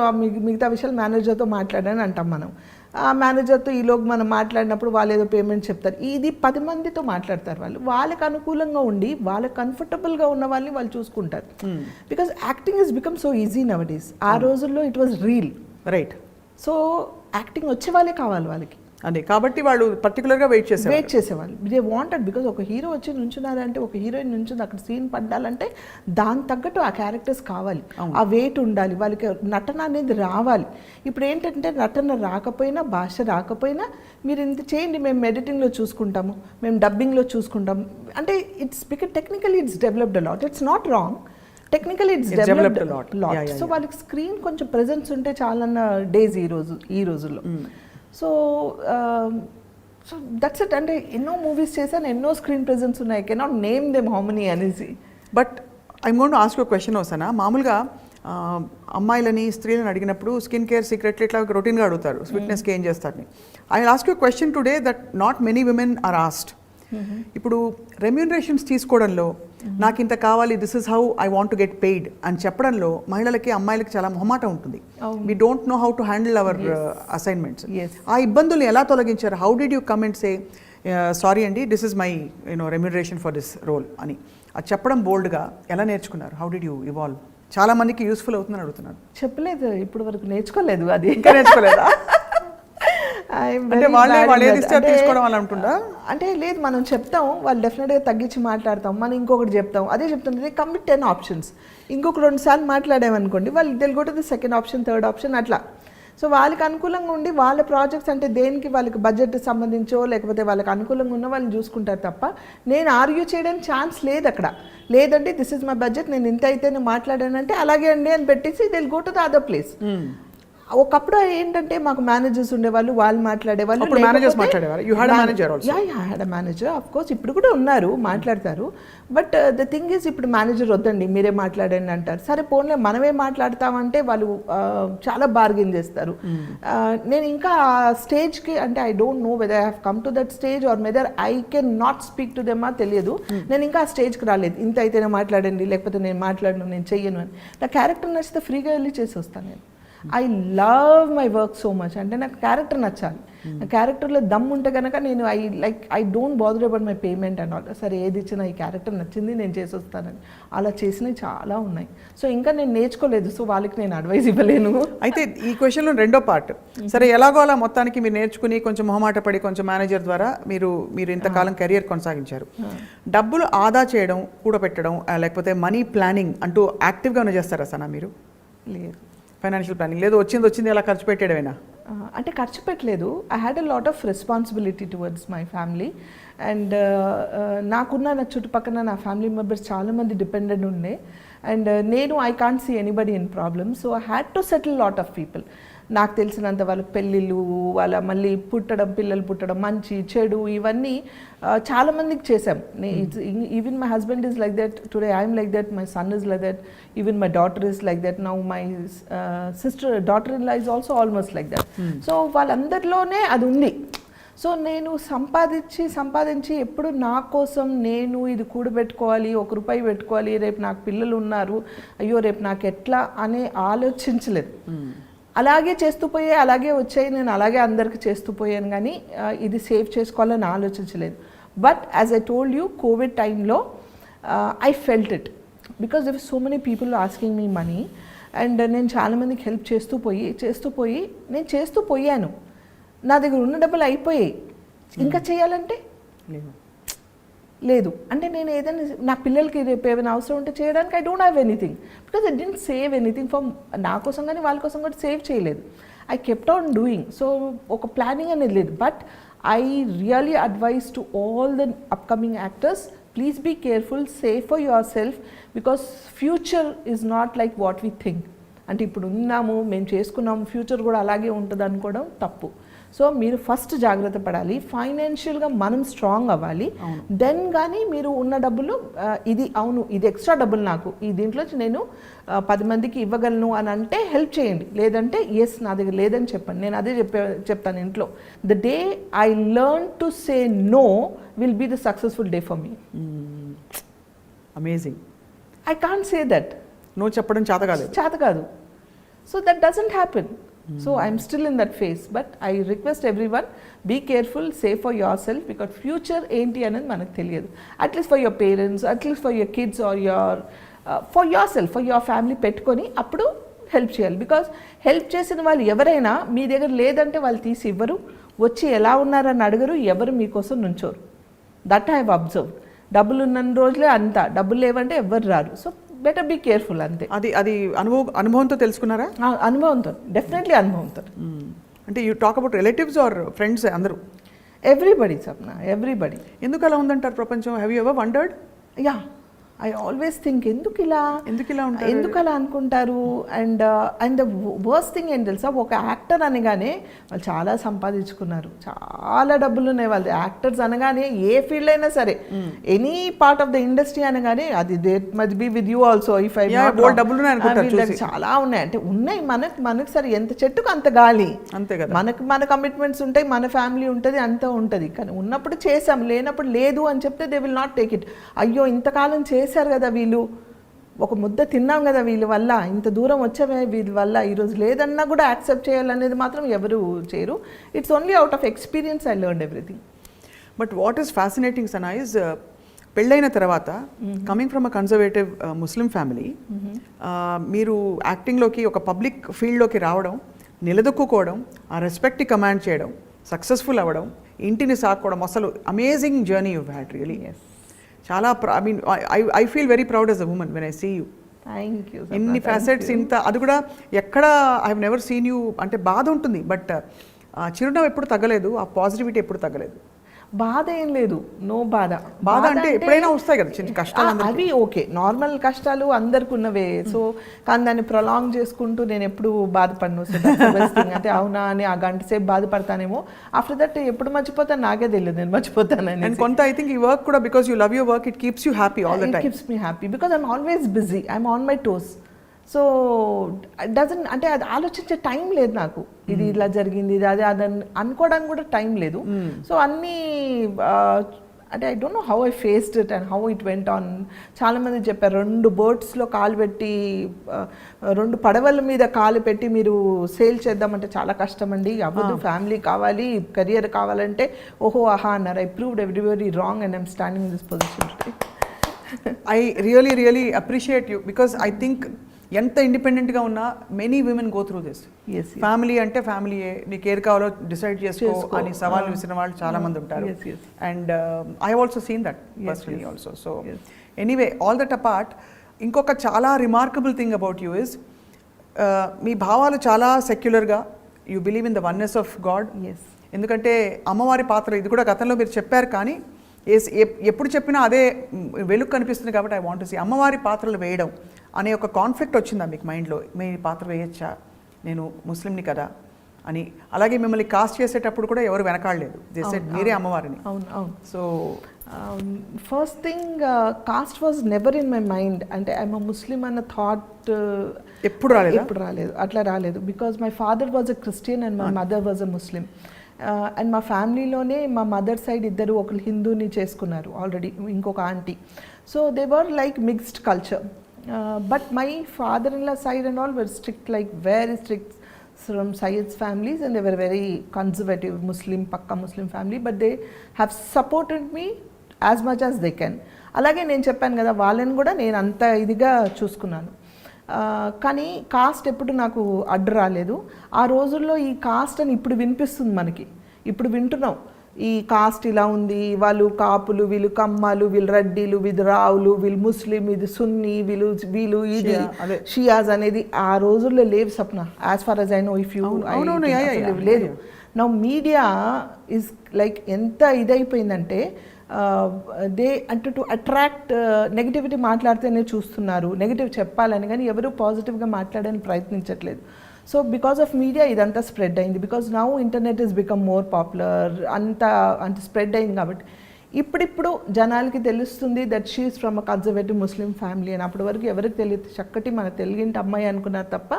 మిగతా విషయాలు మేనేజర్తో మాట్లాడని అంటాం మనం. ఆ మేనేజర్తో ఈలోపు మనం మాట్లాడినప్పుడు వాళ్ళు ఏదో పేమెంట్ చెప్తారు. ఇది 10 మందితో మాట్లాడతారు వాళ్ళు. వాళ్ళకి అనుకూలంగా ఉండి వాళ్ళకి కంఫర్టబుల్గా ఉన్న వాళ్ళని వాళ్ళు చూసుకుంటారు. Because acting is become so easy now days. ఆ రోజుల్లో it was reel, right? So acting వచ్చే వాళ్ళే కావాలి వాళ్ళకి. అదే కాబట్టి వాళ్ళు పర్టికులర్గా వెయిట్ చేసేవాళ్ళు. దే వాంటెడ్ బికాజ్ ఒక హీరో వచ్చి నుంచున్నారంటే, ఒక హీరోయిన్ నుంచుంది అక్కడ సీన్ పడ్డాలంటే దాని తగ్గట్టు ఆ క్యారెక్టర్స్ కావాలి, ఆ వెయిట్ ఉండాలి, వాళ్ళకి నటన అనేది రావాలి. ఇప్పుడు ఏంటంటే నటన రాకపోయినా, భాష రాకపోయినా మీరు ఇంత చేయండి, మేము ఎడిటింగ్లో చూసుకుంటాము, మేము డబ్బింగ్లో చూసుకుంటాము అంటే it's because technically it's developed a lot. It's not wrong, technically it's developed lot. So వాళ్ళకి స్క్రీన్ కొంచెం ప్రెజెన్స్ ఉంటే చాలన్న డేస్ ఈ రోజుల్లో. So that's it. అంటే ఎన్నో మూవీస్ చేశాను, ఎన్నో స్క్రీన్ ప్రెజెన్స్ ఉన్నాయి, cannot name them how many అనేసి. But I'm going to ask you question వస్తానా. మామూలుగా అమ్మాయిలని స్త్రీలను అడిగినప్పుడు స్కిన్ కేర్ సీక్రెట్లు ఇట్లా రొటీన్గా అడుగుతారు, ఫిట్నెస్కి ఏం చేస్తారని. I will ask you question today that not many women are asked. ఇప్పుడు రెమ్యూనరేషన్స్ తీసుకోవడంలో నాకు ఇంత కావాలి, this is how I want to get paid అని చెప్పడంలో మహిళలకి అమ్మాయిలకి చాలా మొహమాట ఉంటుంది. We don't know how to handle our assignments. ఆ ఇబ్బందులు ఎలా తొలగించారు? How did you come and say sorry అండి, this is my remuneration for this role అని అది చెప్పడం బోల్డ్గా ఎలా నేర్చుకున్నారు? How did you evolve? చాలా మందికి యూస్ఫుల్ అవుతుందని అడుగుతున్నారు. చెప్పలేదు, ఇప్పుడు వరకు నేర్చుకోలేదు. అది ఇంకా నేర్చుకోలేదా? అంటే లేదు, మనం చెప్తాం, వాళ్ళు డెఫినెట్గా తగ్గించి మాట్లాడతాం, మనం ఇంకొకటి చెప్తాం, అదే చెప్తుంది కమ్ విత్ 10 ఆప్షన్స్. ఇంకొక 2 సార్లు మాట్లాడామనుకోండి, వాళ్ళు they'll go to the second option, third option అట్లా. సో వాళ్ళకి అనుకూలంగా ఉండి వాళ్ళ ప్రాజెక్ట్స్ అంటే దేనికి వాళ్ళకి బడ్జెట్ సంబంధించో లేకపోతే వాళ్ళకి అనుకూలంగా ఉన్న వాళ్ళు చూసుకుంటారు తప్ప నేను ఆర్గ్యూ చేయడానికి ఛాన్స్ లేదు అక్కడ. లేదంటే దిస్ ఇస్ మై బడ్జెట్, నేను ఇంత అయితే నేను మాట్లాడానంటే అలాగే అండి అని పెట్టేసి they'll go to the other place. ఒకప్పుడు ఏంటంటే మాకు మేనేజర్స్ ఉండేవాళ్ళు, వాళ్ళు మాట్లాడేవాళ్ళు. మేనేజర్ ఆఫ్ కోర్స్ ఇప్పుడు కూడా ఉన్నారు, మాట్లాడతారు. బట్ ద థింగ్ ఈజ్ ఇప్పుడు మేనేజర్ వద్దండి మీరే మాట్లాడండి అంటారు. సరే పోన్లే మనమే మాట్లాడతామంటే వాళ్ళు చాలా బార్గెన్ చేస్తారు. నేను ఇంకా ఆ స్టేజ్కి అంటే I don't know whether I have come to that stage or whether I can not speak to them తెలియదు. నేను ఇంకా ఆ స్టేజ్కి రాలేదు, ఇంత అయితేనే మాట్లాడండి లేకపోతే నేను మాట్లాడను, నేను చెయ్యను అని. నా క్యారెక్టర్ నచ్చితే ఫ్రీగా వెళ్ళి చేసి వస్తాను. నేను I love my work so much. అంటే నాకు క్యారెక్టర్ నచ్చాలి, నా క్యారెక్టర్లో దమ్ ఉంటే కనుక నేను I don't bother about my payment and all. సరే ఏది ఇచ్చినా ఈ క్యారెక్టర్ నచ్చింది నేను చేసి వస్తానని అలా చేసినవి చాలా ఉన్నాయి. సో ఇంకా నేను నేర్చుకోలేదు, సో వాళ్ళకి నేను అడ్వైస్ ఇవ్వలేను. అయితే ఈ క్వశ్చన్లో రెండో పార్ట్, సరే ఎలాగో అలా మొత్తానికి మీరు నేర్చుకుని కొంచెం మొహమాట పడి కొంచెం మేనేజర్ ద్వారా మీరు ఇంతకాలం కెరియర్ కొనసాగించారు. డబ్బులు ఆదా చేయడం, కూడబెట్టడం లేకపోతే మనీ ప్లానింగ్ అంటూ యాక్టివ్గా ఉన్న చేస్తారా సనా మీరు? లేదు, ఫైనాన్షియల్ ప్లానింగ్ లేదు, వచ్చింది ఎలా ఖర్చు పెట్టేయడమేనా? అంటే ఖర్చు పెట్టలేదు. I had a lot of responsibility towards my family and నాకున్న నా చుట్టుపక్కల నా ఫ్యామిలీ మెంబర్స్ చాలామంది డిపెండెంట్ ఉండే అండ్ నేను I can't see anybody in problem. So I had to settle lot of people. నాకు తెలిసినంత వాళ్ళ పెళ్ళిళ్ళు, వాళ్ళ మళ్ళీ పిల్లలు పుట్టడం, మంచి చెడు ఇవన్నీ చాలామందికి చేసాం. Even my husband is like that today, I'm like that, my son is like that, even my daughter is like that, now my daughter in law is also almost like that. So వాళ్ళందరిలోనే అది ఉంది. So నేను సంపాదించి ఎప్పుడు నా కోసం నేను ఇది కూడబెట్టుకోవాలి, ₹1 పెట్టుకోవాలి, రేపు నాకు పిల్లలు ఉన్నారు, అయ్యో రేపు నాకు ఎట్లా అనే ఆలోచించలేదు. అలాగే చేస్తూ పోయే అలాగే వచ్చాయి, నేను అలాగే అందరికి చేస్తూ పోయాను, కానీ ఇది సేవ్ చేసుకోవాలని ఆలోచించలేదు. But as I told you, Covid టైంలో I felt it because there so many people asking me money అండ్ నేను చాలామందికి హెల్ప్ చేస్తూ పోయి నేను చేస్తూ పోయాను. నా దగ్గర ఉన్న డబ్బులు అయిపోయాయి, ఇంకా చేయాలంటే లేదు. అంటే నేను ఏదైనా నా పిల్లలకి రేపు ఏమైనా అవసరం ఉంటే చేయడానికి I don't have anything because I didn't save anything for నా కోసం కానీ వాళ్ళ కోసం కూడా సేవ్ చేయలేదు. I kept on doing. So ఒక ప్లానింగ్ అనేది లేదు. But I really advise to all the upcoming actors, please be careful, save for your self because future is not like what we think. అంటే ఇప్పుడు ఉన్నాము, మేము చేసుకున్నాము, future కూడా అలాగే ఉంటుంది అనుకోవడం తప్పు. సో మీరు ఫస్ట్ జాగ్రత్త పడాలి, ఫైనాన్షియల్గా మనం స్ట్రాంగ్ అవ్వాలి. దెన్ కానీ మీరు ఉన్న డబ్బులు ఇది అవును ఇది ఎక్స్ట్రా డబ్బులు నాకు ఈ దీంట్లో నేను 10 మందికి ఇవ్వగలను అని అంటే హెల్ప్ చేయండి. లేదంటే ఎస్ నా దగ్గర లేదని చెప్పండి. నేను అదే చెప్తాను ఇంట్లో. The day I learn to say no will be the successful day for me. Amazing. I can't say that. No చెప్పడం చేత కాదు. So that doesn't happen. So I'm still in that phase, but I request everyone, be careful, save for yourself because future enti anadi manaku teliyadu. At least for your parents, at least for your kids or your for yourself, for your family పెట్టుకొని అప్పుడు help చేయాలి. Because help చేసిన వాళ్ళు ఎవరైనా మీ దగ్గర లేదంటే వాళ్ళు తీసి ఇవ్వరు, వచ్చి ఎలా ఉన్నారని అడగరు, ఎవరు మీకోసం నుంచోరు. That I have observe. డబ్బులు ఉన్న రోజులే అంతా, డబ్బులు లేవంటే ఎవరు రారు. సో బెటర్ బీ కేర్ఫుల్ అంతే. అది అనుభవంతో తెలుసుకున్నారా? అనుభవంతో, డెఫినెట్లీ అనుభవంతో. అంటే you talk about relatives or friends? అందరూ, ఎవ్రీబడి సప్న, ఎవ్రీబడి. ఎందుకు అలా ఉందంటారు ప్రపంచం? Have you ever wondered? Yeah, I always think ఎందుకు ఇలా ఉంటారు, ఎందుకు అలా అనుకుంటారు. అండ్ ద వర్స్ట్ థింగ్ ఏం తెలుసా, ఒక యాక్టర్ అనగానే వాళ్ళు చాలా సంపాదించుకున్నారు, చాలా డబ్బులు ఉన్నాయి వాళ్ళు. యాక్టర్స్ అనగానే ఏ ఫీల్డ్ అయినా సరే, any part of the industry అనగానే అది must be with you also. If I చాలా ఉన్నాయి అంటే ఉన్నాయి. మనకు సరే ఎంత చెట్టుకు అంత గాలి, అంతే కదా. మన కమిట్మెంట్స్ ఉంటాయి, మన ఫ్యామిలీ ఉంటుంది, అంతా ఉంటుంది. కానీ ఉన్నప్పుడు చేసాం, లేనప్పుడు లేదు అని చెప్తే they will not take it. అయ్యో ఇంతకాలం చేశారు కదా వీళ్ళు, ఒక ముద్ద తిన్నాం కదా వీళ్ళ వల్ల, ఇంత దూరం వచ్చామే వీళ్ళ వల్ల, ఈరోజు లేదన్నా కూడా యాక్సెప్ట్ చేయాలనేది మాత్రం ఎవరు చేయరు. It's only out of experience I learned everything. But what is fascinating Sana is, పెళ్ళైన తర్వాత coming from a conservative Muslim family, మీరు యాక్టింగ్లోకి ఒక పబ్లిక్ ఫీల్డ్లోకి రావడం, నిలదొక్కుకోవడం, ఆ రెస్పెక్ట్ని కమాండ్ చేయడం, సక్సెస్ఫుల్ అవ్వడం, ఇంటిని సాక్కోవడం, అసలు amazing journey you had really. చాలా I mean I feel very proud as a woman when I see you. Thank you. ఇన్ని ఫ్యాసెట్స్, ఇంత అది కూడా ఎక్కడ I have never seen you. అంటే బాధ ఉంటుంది, బట్ చిరునవ్వు ఎప్పుడు తగ్గలేదు, ఆ పాజిటివిటీ ఎప్పుడు తగ్గలేదు. బాధ ఏం లేదు, నో బాధ. బాధ అంటే ఎప్పుడైనా వస్తాయి కదా చిన్న కష్టాలు, అవి ఓకే, నార్మల్ కష్టాలు అందరికి ఉన్నవే. సో కానీ దాన్ని ప్రొలాంగ్ చేసుకుంటూ నేను ఎప్పుడు బాధపడను. అంటే అవునా అని ఆ గంట సేపు బాధపడతానేమో, ఆఫ్టర్ దట్ ఎప్పుడు మర్చిపోతాను నాకే తెలియదు, నేను మర్చిపోతానని. అండ్ కొంత ఐ థింక్ ఈ వర్క్ కూడా, because you love your work, it keeps you happy all the time. It keeps me happy because I'm always busy, I'm on my toes. So doesn't అంటే అది ఆలోచించే టైం లేదు నాకు, ఇది ఇలా జరిగింది, ఇది అదే అదని అనుకోవడానికి కూడా టైం లేదు. సో అన్నీ అంటే I don't know how I faced it and how it went on. చాలామంది చెప్పారు 2 బోట్స్లో కాలు పెట్టి 2 పడవల మీద కాలు పెట్టి మీరు సేల్ చేద్దామంటే చాలా కష్టం అండి, అవ్వదు, ఫ్యామిలీ కావాలి, కెరియర్ కావాలంటే. ఓహో ఆహా అన్నారు. I proved everybody wrong and I'm standing in this position. I really appreciate you because I think ఎంత ఇండిపెండెంట్గా ఉన్నా many women go through this. Family అంటే ఫ్యామిలీయే, నీకు ఏది కావాలో డిసైడ్ చేసుకో అని సవాళ్ళు విసిన వాళ్ళు చాలా మంది ఉంటారు. And I have also seen that personally also. So anyway, all that apart, ఇంకొక చాలా remarkable thing about you is, మీ భావాలు చాలా సెక్యులర్గా, you believe in the oneness of God. ఎందుకంటే అమ్మవారి పాత్ర ఇది కూడా గతంలో మీరు చెప్పారు, కానీ ఎప్పుడు చెప్పినా అదే వెలుగు కనిపిస్తుంది. కాబట్టి ఐ వాంట్ టు సీ అమ్మవారి పాత్రలు వేయడం అనే ఒక కాన్ఫ్లిక్ట్ వచ్చిందా మీకు మైండ్లో? మీ పాత్ర వేయచ్చా, నేను ముస్లింని కదా అని. అలాగే మిమ్మల్ని కాస్ట్ చేసేటప్పుడు కూడా ఎవరు వెనకాడలేదు, మీరే అమ్మవారిని. అవును అవును. So first thing, cost was never in my mind. అంటే ఐఎమ్ అ ముస్లిం అన్న థాట్ ఎప్పుడు రాలేదు, అట్లా రాలేదు. Because my father was a Christian and my mother was a Muslim. And మా ఫ్యామిలీలోనే మా మదర్ సైడ్ ఇద్దరు, ఒకరు హిందూని చేసుకున్నారు ఆల్రెడీ, ఇంకొక aunty. So they were like mixed culture. But my father-in-law side and all were strict, like very strict. from Syed's families, and they were very conservative Muslim, pakka Muslim family, but they have supported me as much as they can. అలాగే నేను చెప్పాను కదా, వాళ్ళని కూడా నేను అంత ఇదిగా చూసుకున్నాను. కానీ కాస్ట్ ఎప్పుడు నాకు అడ్డు రాలేదు. ఆ రోజుల్లో ఈ కాస్ట్ అని ఇప్పుడు వినిపిస్తుంది మనకి, ఇప్పుడు వింటున్నాం ఈ కాస్ట్ ఇలా ఉంది, వాళ్ళు కాపులు, వీళ్ళు కమ్మాలు, వీళ్ళు రెడ్డిలు, వీళ్ళు రావులు, వీళ్ళు ముస్లిం, ఇది సున్నీ, వీళ్ళు ఇది షియాజ్ అనేది ఆ రోజుల్లో లేవు Sapna. As far as I know, if you లేదు. నా మీడియా ఇస్ లైక్ ఎంత ఇదైపోయిందంటే అంటే టు అట్రాక్ట్ నెగిటివిటీ మాట్లాడితేనే చూస్తున్నారు, నెగిటివ్ చెప్పాలని, కానీ ఎవరు పాజిటివ్గా మాట్లాడని ప్రయత్నించట్లేదు. సో బికాస్ ఆఫ్ మీడియా ఇదంతా స్ప్రెడ్ అయింది. Because now internet is become more popular, అంత స్ప్రెడ్ అయింది కాబట్టి ఇప్పుడిప్పుడు జనాలకి తెలుస్తుంది that she is from a conservative Muslim family అని. అప్పటి వరకు ఎవరికి తెలియదు, చక్కటి మన తెలుగింటి అమ్మాయి అనుకున్నారు తప్ప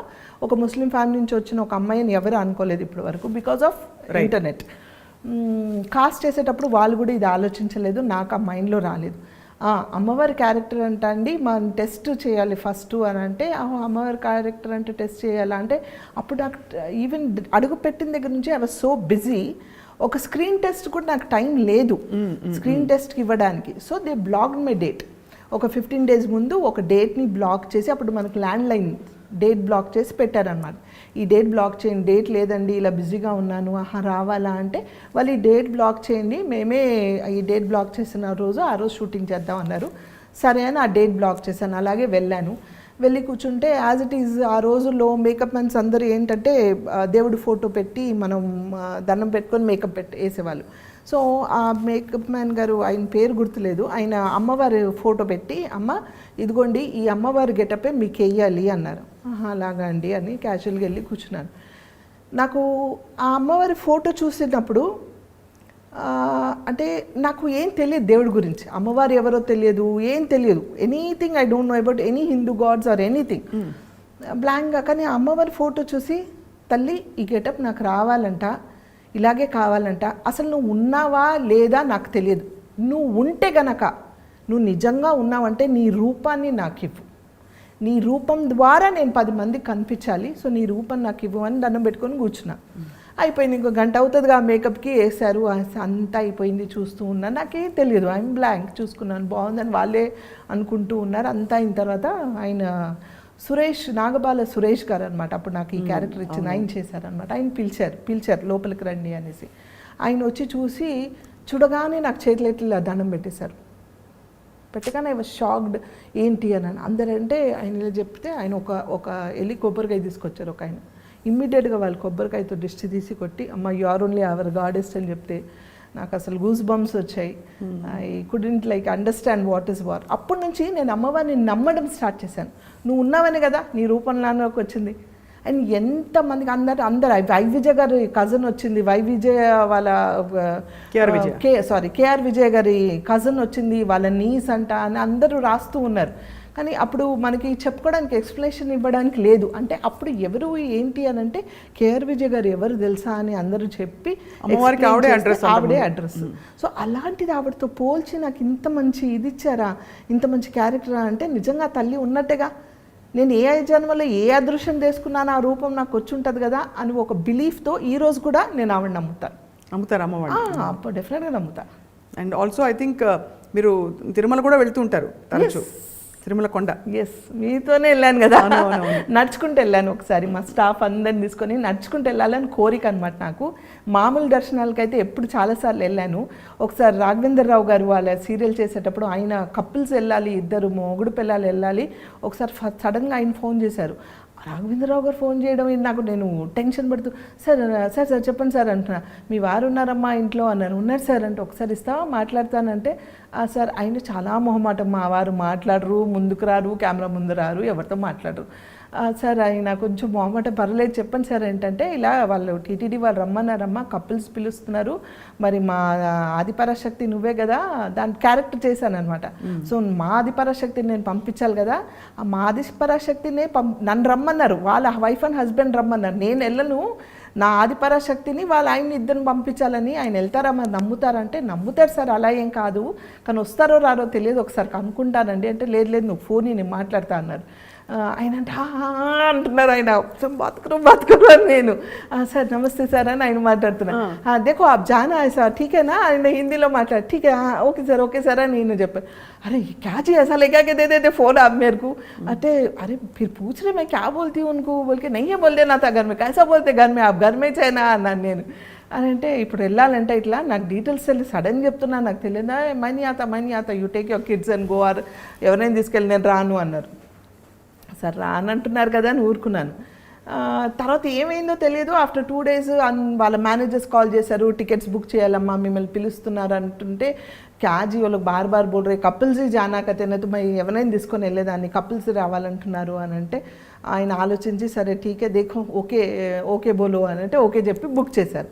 ఒక ముస్లిం ఫ్యామిలీ నుంచి వచ్చిన ఒక అమ్మాయిని ఎవరు అనుకోలేదు ఇప్పటి వరకు, బికాస్ ఆఫ్ ఇంటర్నెట్. కాస్ట్ చేసేటప్పుడు వాళ్ళు కూడా ఇది ఆలోచించలేదు, నాకు ఆ మైండ్లో రాలేదు. అమ్మవారి క్యారెక్టర్ అంట అండి మనం టెస్ట్ చేయాలి ఫస్ట్ అని అంటే, అమ్మవారి క్యారెక్టర్ అంటే టెస్ట్ చేయాలా అంటే, అప్పుడు నాకు ఈవెన్ అడుగు పెట్టిన దగ్గర నుంచి ఐ వాజ్ సో బిజీ, ఒక స్క్రీన్ టెస్ట్ కూడా నాకు టైం లేదు స్క్రీన్ టెస్ట్కి ఇవ్వడానికి. So they blocked my date. ఒక 15 days ముందు ఒక డేట్ని బ్లాక్ చేసి, అప్పుడు మనకు ల్యాండ్లైన్ డేట్ బ్లాక్ చేసి పెట్టారనమాట. ఈ డేట్ బ్లాక్ చేయండి, డేట్ లేదండి ఇలా బిజీగా ఉన్నాను, రావాలా అంటే వాళ్ళు ఈ డేట్ బ్లాక్ చేయండి, మేమే ఈ డేట్ బ్లాక్ చేసిన రోజు ఆ రోజు షూటింగ్ చేద్దాం అన్నారు. సరే అని ఆ డేట్ బ్లాక్ చేశాను. అలాగే వెళ్ళాను. వెళ్ళి కూర్చుంటే యాజ్ ఇట్ ఈజ్ ఆ రోజుల్లో మేకప్ మ్యాన్స్ అందరూ ఏంటంటే దేవుడి ఫోటో పెట్టి మనం దండం పెట్టుకొని మేకప్ వేసేవాళ్ళు. సో ఆ మేకప్ మ్యాన్ గారు, ఆయన పేరు గుర్తులేదు, ఆయన అమ్మవారి ఫోటో పెట్టి, అమ్మ ఇదిగోండి ఈ అమ్మవారి గెటపే మీకు వేయాలి అన్నారు. అలాగా అండి అని క్యాజువల్గా వెళ్ళి కూర్చున్నాను. నాకు ఆ అమ్మవారి ఫోటో చూసినప్పుడు అంటే నాకు ఏం తెలియదు దేవుడి గురించి, అమ్మవారు ఎవరో తెలియదు, ఏం తెలియదు, anything I don't know about any Hindu gods or anything, బ్లాంక్గా. కానీ అమ్మవారి ఫోటో చూసి, తల్లి ఈ గెటప్ నాకు రావాలంట, ఇలాగే కావాలంట, అసలు నువ్వు ఉన్నావా లేదా నాకు తెలియదు, నువ్వు ఉంటే గనక, నువ్వు నిజంగా ఉన్నావంటే నీ రూపాన్ని నాకు ఇవ్వు, నీ రూపం ద్వారా నేను 10 మందికి కనిపించాలి, సో నీ రూపం నాకు ఇవ్వు అని దండం పెట్టుకొని కూర్చున్నా. అయిపోయింది, ఇంకో గంట అవుతుందిగా మేకప్కి వేశారు, అంతా అయిపోయింది. చూస్తూ ఉన్నాను, నాకేం తెలియదు, ఐఎమ్ బ్లాంక్. చూసుకున్నాను, బాగుందని వాళ్ళే అనుకుంటూ ఉన్నారు. అంతా అయిన తర్వాత ఆయన సురేష్, నాగబాల సురేష్ గారు అనమాట, అప్పుడు నాకు ఈ క్యారెక్టర్ ఇచ్చింది, ఆయన చేశారనమాట. ఆయన పిలిచారు లోపలికి రండి అనేసి. ఆయన వచ్చి చూసి చూడగానే నాకు చేతులెట్లా దండం పెట్టేశారు. పెట్టగానే ఐ వాజ్ షాక్డ్, ఏంటి అని అందరంటే ఆయన ఇలా చెప్తే, ఆయన ఒక ఎల్లి కొబ్బరికాయ తీసుకొచ్చారు ఒక ఆయన. ఇమ్మీడియట్గా వాళ్ళు కొబ్బరికాయతో దిష్టి తీసి కొట్టి, అమ్మ యు ఆర్ ఓన్లీ అవర్ గాడెస్ట్ అని చెప్తే నాకు అసలు గూస్ బంప్స్ వచ్చాయి. I couldn't like understand what is what. అప్పటి నుంచి నేను అమ్మవారిని నమ్మడం స్టార్ట్ చేశాను. నువ్వు ఉన్నావని కదా నీ రూపంలోకి వచ్చింది. అండ్ ఎంతమందికి అందరు వైవిజయ్ గారి కజిన్ వచ్చింది, వైవిజయ్ వాళ్ళ కేఆర్ విజయ్ గారి కజిన్ వచ్చింది, వాళ్ళ నీస్ అంట అని అందరూ రాస్తూ ఉన్నారు. కానీ అప్పుడు మనకి చెప్పుకోవడానికి ఎక్స్ప్లెనేషన్ ఇవ్వడానికి లేదు. అంటే అప్పుడు ఎవరు ఏంటి అని అంటే, కేఆర్ విజయ్ గారు ఎవరు తెలుసా అని అందరూ చెప్పి ఆవిడే అడ్రస్. సో అలాంటిది ఆవిడతో పోల్చి నాకు ఇంత మంచి ఇది ఇచ్చారా, ఇంత మంచి క్యారెక్టరా అంటే నిజంగా తల్లి ఉన్నట్టుగా, నేను ఏ జన్మలో ఏ అదృశ్యం చేసుకున్నాను ఆ రూపం నాకు వచ్చి ఉంటుంది కదా అని ఒక బిలీఫ్తో ఈ రోజు కూడా నేను ఆవిడ నమ్ముతారు అమ్మవారు, డెఫినెట్గా నమ్ముతా. అండ్ ఆల్సో ఐ థింక్ మీరు తిరుమల కూడా వెళ్తూ ఉంటారు తరచు, తిరుమల కొండ. ఎస్, మీతోనే వెళ్ళాను కదా, నడుచుకుంటూ వెళ్ళాను. ఒకసారి మా స్టాఫ్ అందరిని తీసుకొని నడుచుకుంటూ వెళ్ళాలని కోరిక అనమాట నాకు. మామూలు దర్శనాలకైతే ఎప్పుడు చాలాసార్లు వెళ్ళాను. ఒకసారి రాఘవేంద్ర రావు గారు వాళ్ళ సీరియల్ చేసేటప్పుడు ఆయన కపుల్స్ వెళ్ళాలి, ఇద్దరు మొగుడు పిల్లలు వెళ్ళాలి. ఒకసారి సడన్గా ఆయన ఫోన్ చేశారు. రాఘవేంద్రరావు గారు ఫోన్ చేయడం నాకు, నేను టెన్షన్ పడుతూ, సార్ చెప్పండి సార్ అంటున్నా. మీ వారు ఉన్నారమ్మా ఇంట్లో అన్నాను. ఉన్నారు సార్ అంటే, ఒకసారి ఇస్తావా మాట్లాడతానంటే, సార్ ఆయన చాలా మొహమాటం, మా వారు మాట్లాడరు, ముందుకు రారు, కెమెరా ముందు రారు, ఎవరితో మాట్లాడరు సార్, ఆయన కొంచెం మొహమాటం, పర్లేదు చెప్పండి సార్ ఏంటంటే, ఇలా వాళ్ళు టీటీడీ వాళ్ళు రమ్మన్నారమ్మా, కపుల్స్ పిలుస్తున్నారు, మరి మా ఆదిపరాశక్తి నువ్వే కదా, దాని క్యారెక్టర్ చేశాను అనమాట. సో మా ఆదిపరాశక్తిని నేను పంపించాలి కదా, మా ఆదిపరాశక్తినే నన్ను రమ్మన్నారు, వాళ్ళ వైఫ్ అండ్ హస్బెండ్ రమ్మన్నారు, నేను వెళ్ళను, నా ఆదిపరాశక్తిని వాళ్ళ ఆయన్ని ఇద్దరిని పంపించాలని. ఆయన వెళ్తారా మరి నమ్ముతారంటే, నమ్ముతారు సార్, అలా ఏం కాదు, కానీ వస్తారో రారో తెలియదు, ఒకసారి కనుక్కుంటానండి అంటే, లేదు నువ్వు ఫోన్ నేను మాట్లాడతా అన్నారు. ఆయన అంటే అంటున్నారు, ఆయన బతుకురు అని నేను సార్ నమస్తే సార్ అని ఆయన మాట్లాడుతున్నా. దేఖో ఆప్ జానా సార్ ఠీకేనా, ఆయన హిందీలో మాట్లాడు ఠీకే ఓకే సార్ అని నేను చెప్పాను. अरे क्या जी ऐसा लेके के दे देते फ़ोन आप मेरे को. अरे फिर पूछ रहे मैं क्या बोलती हूँ उनको, बोल के नहीं है बोल देना था घर में, कैसा बोलते घर में आप घर में చేయనా అన్నాను నేను. అని అంటే ఇప్పుడు వెళ్ళాలంటే ఇట్లా నాకు డీటెయిల్స్ వెళ్ళి సడన్ చెప్తున్నా, నాకు తెలియదా మనీ ఆత you take your kids and go, or ఎవరైనా తీసుకెళ్ళి నేను రాను అన్నారు. సార్ రానంటున్నారు కదా అని ఊరుకున్నాను. తర్వాత ఏమైందో తెలియదు. ఆఫ్టర్ 2 days వాళ్ళ మేనేజర్స్ కాల్ చేశారు, టికెట్స్ బుక్ చేయాలమ్మా మిమ్మల్ని పిలుస్తున్నారు అంటుంటే క్యాజీ వాళ్ళకి బార్ బోల్ రే కపుల్స్ జానా కతేనైతే మరి ఎవరైనా తీసుకొని వెళ్ళేదాన్ని, కపుల్స్ రావాలంటున్నారు అని అంటే ఆయన ఆలోచించి సరే ఠీకే దేఖో ఓకే బోలో అని అంటే ఓకే చెప్పి బుక్ చేశారు.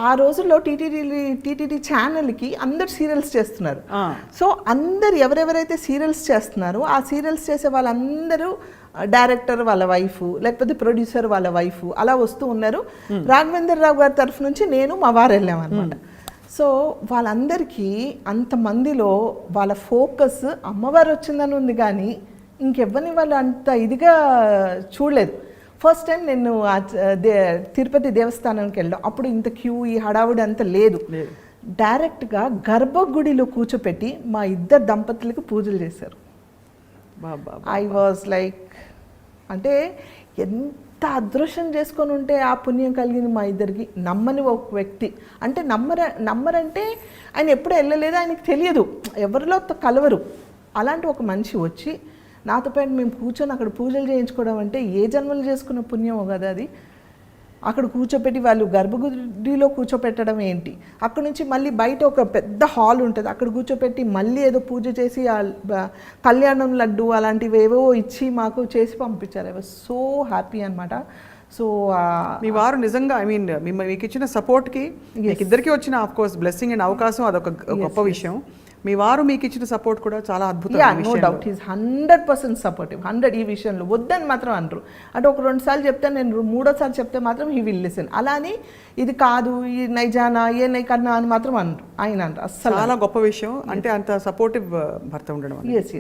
ఆ రోజుల్లో టీటీడీ ఛానల్కి అందరు సీరియల్స్ చేస్తున్నారు. సో అందరు ఎవరెవరైతే సీరియల్స్ చేస్తున్నారో ఆ సీరియల్స్ చేసే వాళ్ళందరూ డైరెక్టర్ వాళ్ళ వైఫ్ లేకపోతే ప్రొడ్యూసర్ వాళ్ళ వైఫ్ అలా వస్తూ ఉన్నారు. రాఘవేంద్ర రావు గారి తరఫు నుంచి నేను మా వారు వెళ్ళామన్నమాట. సో వాళ్ళందరికీ అంతమందిలో వాళ్ళ ఫోకస్ అమ్మవారు వచ్చిందని ఉంది కానీ ఇంకెవ్వరిని వాళ్ళు అంత ఇదిగా చూడలేదు. ఫస్ట్ టైం నేను తిరుపతి దేవస్థానానికి వెళ్ళాం, అప్పుడు ఇంత క్యూ ఈ హడావుడి అంత లేదు. డైరెక్ట్గా గర్భగుడిలో కూర్చోపెట్టి మా ఇద్దరు దంపతులకు పూజలు చేశారు. ఐ వాజ్ లైక్, అంటే ఎంత అదృష్టం చేసుకొని ఉంటే ఆ పుణ్యం కలిగింది మా ఇద్దరికి. నమ్మని ఒక వ్యక్తి అంటే నమ్మరంటే ఆయన ఎప్పుడు వెళ్ళలేదు, ఆయనకు తెలియదు, ఎవరిలో కలవరు. అలాంటి ఒక మనిషి వచ్చి నాతో పాటు మేము కూర్చొని అక్కడ పూజలు చేయించుకోవడం అంటే ఏ జన్మలు చేసుకున్న పుణ్యమో కదా అది. అక్కడ కూర్చోపెట్టి వాళ్ళు గర్భగుడిలో కూర్చోపెట్టడం ఏంటి, అక్కడ నుంచి మళ్ళీ బయట ఒక పెద్ద హాల్ ఉంటుంది, అక్కడ కూర్చోపెట్టి మళ్ళీ ఏదో పూజ చేసి కళ్యాణం లడ్డు అలాంటివి ఏవో ఇచ్చి మాకు చేసి పంపించారు. ఐ వాజ్ సో హ్యాపీ అనమాట. సో మీ వారు నిజంగా ఐ మీన్ మీకు ఇచ్చిన సపోర్ట్కి మీకు ఇద్దరికి వచ్చిన ఆఫ్ కోర్స్ బ్లెస్సింగ్ అండ్ అవకాశం అదొక గొప్ప విషయం. మీ వారు మీకు ఇచ్చిన సపోర్ట్ కూడా చాలా అద్భుతం. No doubt is 100% supportive. 100 ఈ విషయంలో వద్దని మాత్రం అనరు. అంటే ఒక 2 సార్లు చెప్తే నేను 3వ సారి చెప్తే మాత్రం హీ విల్ లిసన్. అలా అని ఇది కాదు ఈ నైజానా ఏ నై కన్నా అని మాత్రం అనరు ఆయన అంటారు. అస్సలు చాలా గొప్ప విషయం. అంటే అంత సపోర్టివ్ భర్త ఉండడం. yes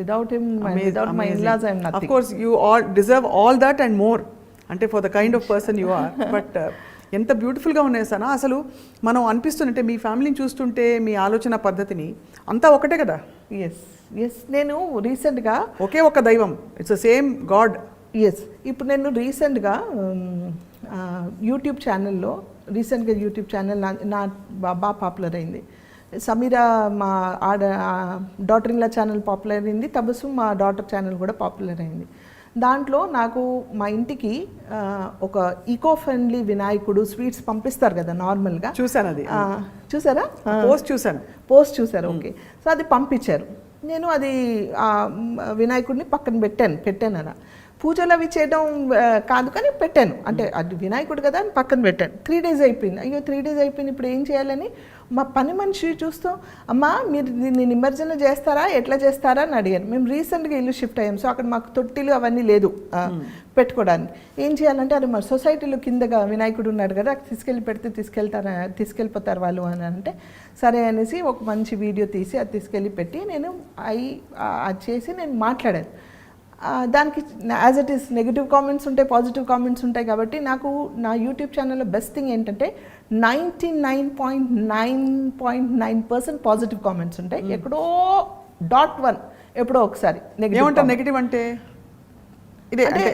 without him, without my in-laws I am nothing. Of course you all deserve all that and more, అంటే for the kind of person you are. But ఎంత బ్యూటిఫుల్గా ఉన్నాయి సనా. అసలు మనం అనిపిస్తుంటే మీ ఫ్యామిలీని చూస్తుంటే మీ ఆలోచన పద్ధతిని అంతా ఒకటే కదా. ఎస్ నేను రీసెంట్గా ఒకే ఒక దైవం, ఇట్స్ ద సేమ్ గాడ్. ఇప్పుడు నేను రీసెంట్గా యూట్యూబ్ ఛానల్లో యూట్యూబ్ ఛానల్ నా బాగా పాపులర్ అయింది. సమీరా మా daughter in law channel popular అయింది, తబస్సు మా డాటర్ ఛానల్ కూడా పాపులర్ అయింది. దాంట్లో నాకు మా ఇంటికి ఒక ఈకో ఫ్రెండ్లీ వినాయకుడు స్వీట్స్ పంపిస్తారు కదా నార్మల్గా. చూసాను, అది చూసారా? పోస్ట్ చూసారు. ఓకే. సో అది పంపించారు. నేను అది వినాయకుడిని పక్కన పెట్టాను అలా. పూజలు అవి చేయడం కాదు కానీ పెట్టాను, అంటే అది వినాయకుడు కదా అని పక్కన పెట్టాను. 3 days అయిపోయింది. అయ్యో 3 days అయిపోయింది, ఇప్పుడు ఏం చేయాలని మా పని మనిషి చూస్తూ అమ్మా మీరు దీన్ని నిమజ్జన చేస్తారా ఎట్లా చేస్తారా అని అడిగాను. మేము రీసెంట్గా ఇల్లు షిఫ్ట్ అయ్యాం, సో అక్కడ మాకు తొట్టిలు అవన్నీ లేదు పెట్టుకోవడానికి. ఏం చేయాలంటే అది మా సొసైటీలో కిందగా వినాయకుడు ఉన్నాడు కదా, తీసుకెళ్ళి పెడితే తీసుకెళ్ళిపోతారు వాళ్ళు అని అంటే సరే అనేసి ఒక మంచి వీడియో తీసి అది తీసుకెళ్ళి పెట్టి నేను అది చేసి నేను మాట్లాడాను. దానికి as it is negative comments ఉంటాయి, పాజిటివ్ కామెంట్స్ ఉంటాయి. కాబట్టి నాకు నా యూట్యూబ్ ఛానల్లో బెస్ట్ థింగ్ ఏంటంటే 99.9% పాజిటివ్ కామెంట్స్ ఉంటాయి. ఎక్కడో 0.1 ఎప్పుడో ఒకసారి నెగిటివ్ అంటే అంటే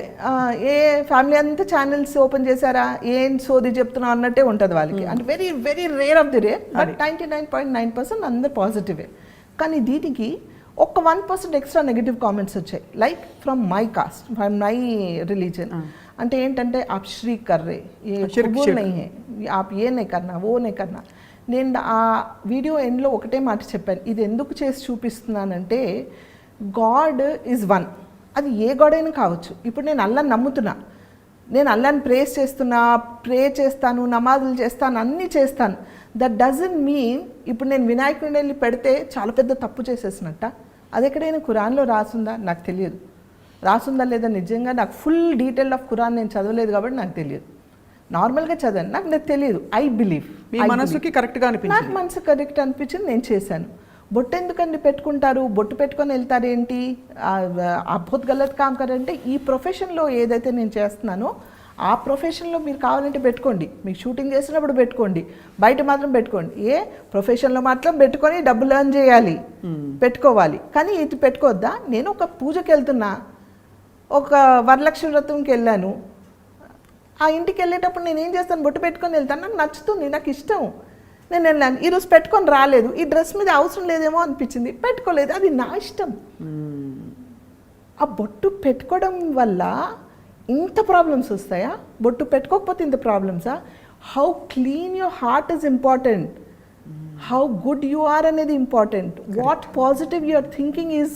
ఏ ఫ్యామిలీ అంతా ఛానల్స్ ఓపెన్ చేశారా ఏం సోది చెప్తున్నా అన్నట్టే ఉంటుంది వాళ్ళకి. అంటే very very rare of the rare, but 99.9% అందరు పాజిటివే. కానీ దీనికి ఒక 1% ఎక్స్ట్రా నెగిటివ్ కామెంట్స్ వచ్చాయి, like from my cast, from my religion. అంటే ఏంటంటే आप श्रीक कर रहे, ये कबूल नहीं है, आप ये नहीं करना वो नहीं करना. నేను ఆ వీడియో ఎండ్లో ఒకటే మాట చెప్పాను, ఇది ఎందుకు చేసి చూపిస్తున్నానంటే గాడ్ ఈజ్ వన్. అది ఏ గాడ్ అయినా కావచ్చు. ఇప్పుడు నేను అల్లాని నమ్ముతున్నా, నేను అల్లాని ప్రే చేస్తాను, నమాజులు చేస్తాను, అన్నీ చేస్తాను. దట్ డజంట్ మీన్ ఇప్పుడు నేను వినాయకుడిని వెళ్ళి పెడితే చాలా పెద్ద తప్పు చేసేసినట్ట. అది ఎక్కడైనా ఖురాన్లో రాసుందా నాకు తెలియదు, రాసుందా లేదా నిజంగా నాకు ఫుల్ డీటెయిల్ ఆఫ్ ఖురాన్ నేను చదవలేదు కాబట్టి నాకు తెలియదు. నార్మల్గా చదివాను, నాకు తెలియదు. ఐ బిలీవ్ మీ మనసుకి కరెక్ట్గా అనిపించింది, నాకు మనసు కరెక్ట్ అనిపించింది, నేను చేశాను. బొట్టు ఎందుకండి పెట్టుకుంటారు, బొట్టు పెట్టుకొని వెళ్తారు ఏంటి, అద్భుత్ గలత్ కామ్ కరంటే ఈ ప్రొఫెషన్లో ఏదైతే నేను చేస్తున్నానో ఆ ప్రొఫెషన్లో మీరు కావాలంటే పెట్టుకోండి, మీకు షూటింగ్ చేసినప్పుడు పెట్టుకోండి, బయట మాత్రం పెట్టుకోండి. ప్రొఫెషన్లో మాత్రం పెట్టుకొని డబ్బులు ఎర్న్ చేయాలి, పెట్టుకోవాలి. కానీ ఇది పెట్టుకోవద్దా? నేను ఒక పూజకి వెళ్తున్నా, ఒక వరలక్ష్మి వ్రతంకి వెళ్ళాను, ఆ ఇంటికి వెళ్ళేటప్పుడు నేను ఏం చేస్తాను, బొట్టు పెట్టుకొని వెళ్తాను, నాకు నచ్చుతుంది, నాకు ఇష్టం, నేను వెళ్ళాను. ఈరోజు పెట్టుకొని రాలేదు, ఈ డ్రెస్ మీద అవసరం లేదేమో అనిపించింది, పెట్టుకోలేదు, అది నా ఇష్టం. ఆ బొట్టు పెట్టుకోవడం వల్ల ఇంత ప్రాబ్లమ్స్ వస్తాయా? బొట్టు పెట్టుకోకపోతే ఇంత ప్రాబ్లమ్సా? How clean your heart is important, how good you are అనేది important, what positive your thinking is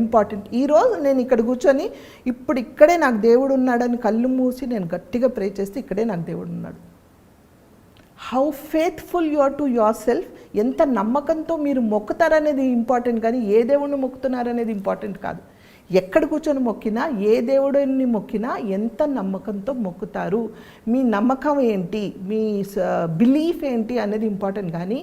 important. ఈరోజు నేను ఇక్కడ కూర్చొని ఇప్పుడు ఇక్కడే నాకు దేవుడు ఉన్నాడని కళ్ళు మూసి నేను గట్టిగా ప్రే చేస్తే ఇక్కడే నాకు దేవుడు ఉన్నాడు. How faithful you are to your self, ఎంత నమ్మకంతో మీరు మొక్కుతారనేది ఇంపార్టెంట్, కానీ ఏ దేవుడిని మొక్కుతున్నారనేది ఇంపార్టెంట్ కాదు. ఎక్కడ కూర్చొని మొక్కినా, ఏ దేవుడిని మొక్కినా ఎంత నమ్మకంతో మొక్కుతారు, మీ నమ్మకం ఏంటి, మీ బిలీఫ్ ఏంటి అనేది ఇంపార్టెంట్. కానీ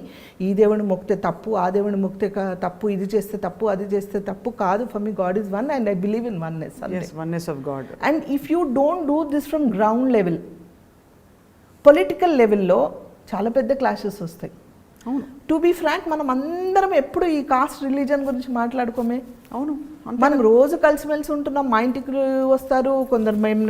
ఈ దేవుడిని మొక్కితే తప్పు, ఆ దేవుడిని మొక్కితే తప్పు, ఇది చేస్తే తప్పు, అది చేస్తే తప్పు కాదు. For me God is one and I believe in oneness. Oneness of God. And if you don't do this from ground level, political లెవెల్లో చాలా పెద్ద క్లాషెస్ వస్తాయి. అవును, టు బీ ఫ్రాంక్, మనం అందరం ఎప్పుడు ఈ కాస్ట్ రిలీజన్ గురించి మాట్లాడుకోమే. అవును, మనం రోజు కలిసిమెలిసి ఉంటున్నాం, మా ఇంటికి వస్తారు కొందరు. మేము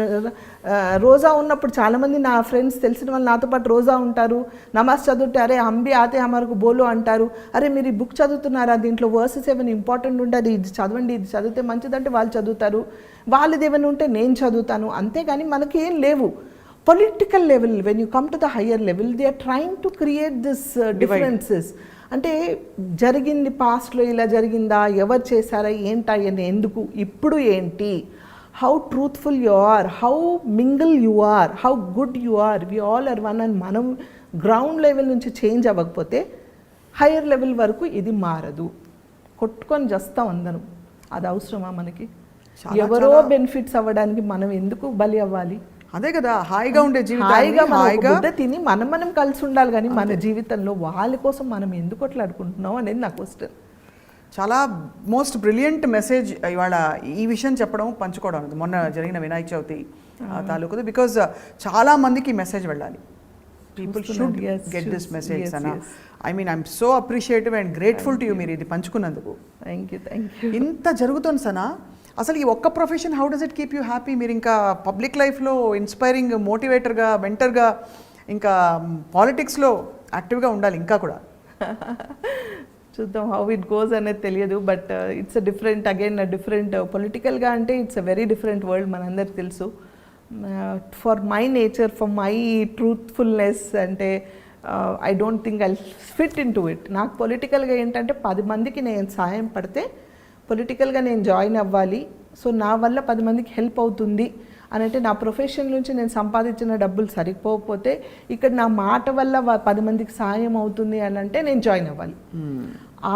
రోజా ఉన్నప్పుడు చాలామంది నా ఫ్రెండ్స్ తెలిసిన వాళ్ళు నాతో పాటు రోజా ఉంటారు, నమాజ్ చదువుతే అరే అంబి ఆతే హమారకు బోలు అంటారు, అరే మీరు ఈ బుక్ చదువుతున్నారా, దీంట్లో వర్సెస్ ఏమైనా ఇంపార్టెంట్ ఉంటుంది, ఇది చదవండి, ఇది చదివితే మంచిదంటే వాళ్ళు చదువుతారు, వాళ్ళది ఏమైనా ఉంటే నేను చదువుతాను. అంతేగాని మనకి ఏం లేవు. Political level, when you come to the higher level, they are trying to create this differences. అంటే జరిగింది పాస్ట్లో ఇలా జరిగిందా, ఎవరు చేశారా, ఏంటా, ఎందుకు, ఇప్పుడు ఏంటి, how truthful you are, how mingle you are, how good you are, we all are one. అని మనం గ్రౌండ్ లెవెల్ నుంచి చేంజ్ అవ్వకపోతే హయ్యర్ లెవెల్ వరకు ఇది మారదు. కొట్టుకొని చేస్తాం అందరం, అది అవసరమా మనకి? ఎవరో బెనిఫిట్స్ అవ్వడానికి మనం ఎందుకు బలి అవ్వాలి? అదే కదా హాయిగా ఉండే జీవితం, హాయిగా తిని మనం కలిసి ఉండాలి. కానీ మన జీవితంలో వాళ్ళ కోసం మనం ఎందుకు కొట్లాడుకుంటున్నాం అనేది నా క్వశ్చన్. చాలా మోస్ట్ బ్రిలియంట్ మెసేజ్ ఇవాళ ఈ విషయం చెప్పడం, పంచుకోవడం అనేది మొన్న జరిగిన వినాయక చవితి తాలూకుది. బికాజ్ చాలా మందికి ఈ మెసేజ్ వెళ్ళాలి. People should get this message అన్న. I mean I'm so appreciative and grateful to you మీరు ఇది పంచుకున్నందుకు. Thank you. ఇంత జరుగుతుంది సనా, అసలు ఈ ఒక్క profession how does it keep you happy? మీరు ఇంకా పబ్లిక్ లైఫ్లో ఇన్స్పైరింగ్ మోటివేటర్గా, మెంటర్గా, ఇంకా పాలిటిక్స్లో యాక్టివ్గా ఉండాలి ఇంకా కూడా. చూద్దాం హౌ ఇట్ గోస్ అనేది తెలియదు. But it's different, again different పొలిటికల్గా అంటే it's a very different world, మనందరికి తెలుసు. For my nature, for my truthfulness అంటే I don't think I fit in to it. నాకు పొలిటికల్గా ఏంటంటే 10 మందికి నేను సాయం పడితే పొలిటికల్గా నేను జాయిన్ అవ్వాలి, సో నా వల్ల 10 మందికి హెల్ప్ అవుతుంది అని అంటే, నా ప్రొఫెషన్ నుంచి నేను సంపాదించిన డబ్బులు సరిపోకపోతే ఇక్కడ నా మాట వల్ల 10 మందికి సాయం అవుతుంది అని అంటే నేను జాయిన్ అవ్వాలి.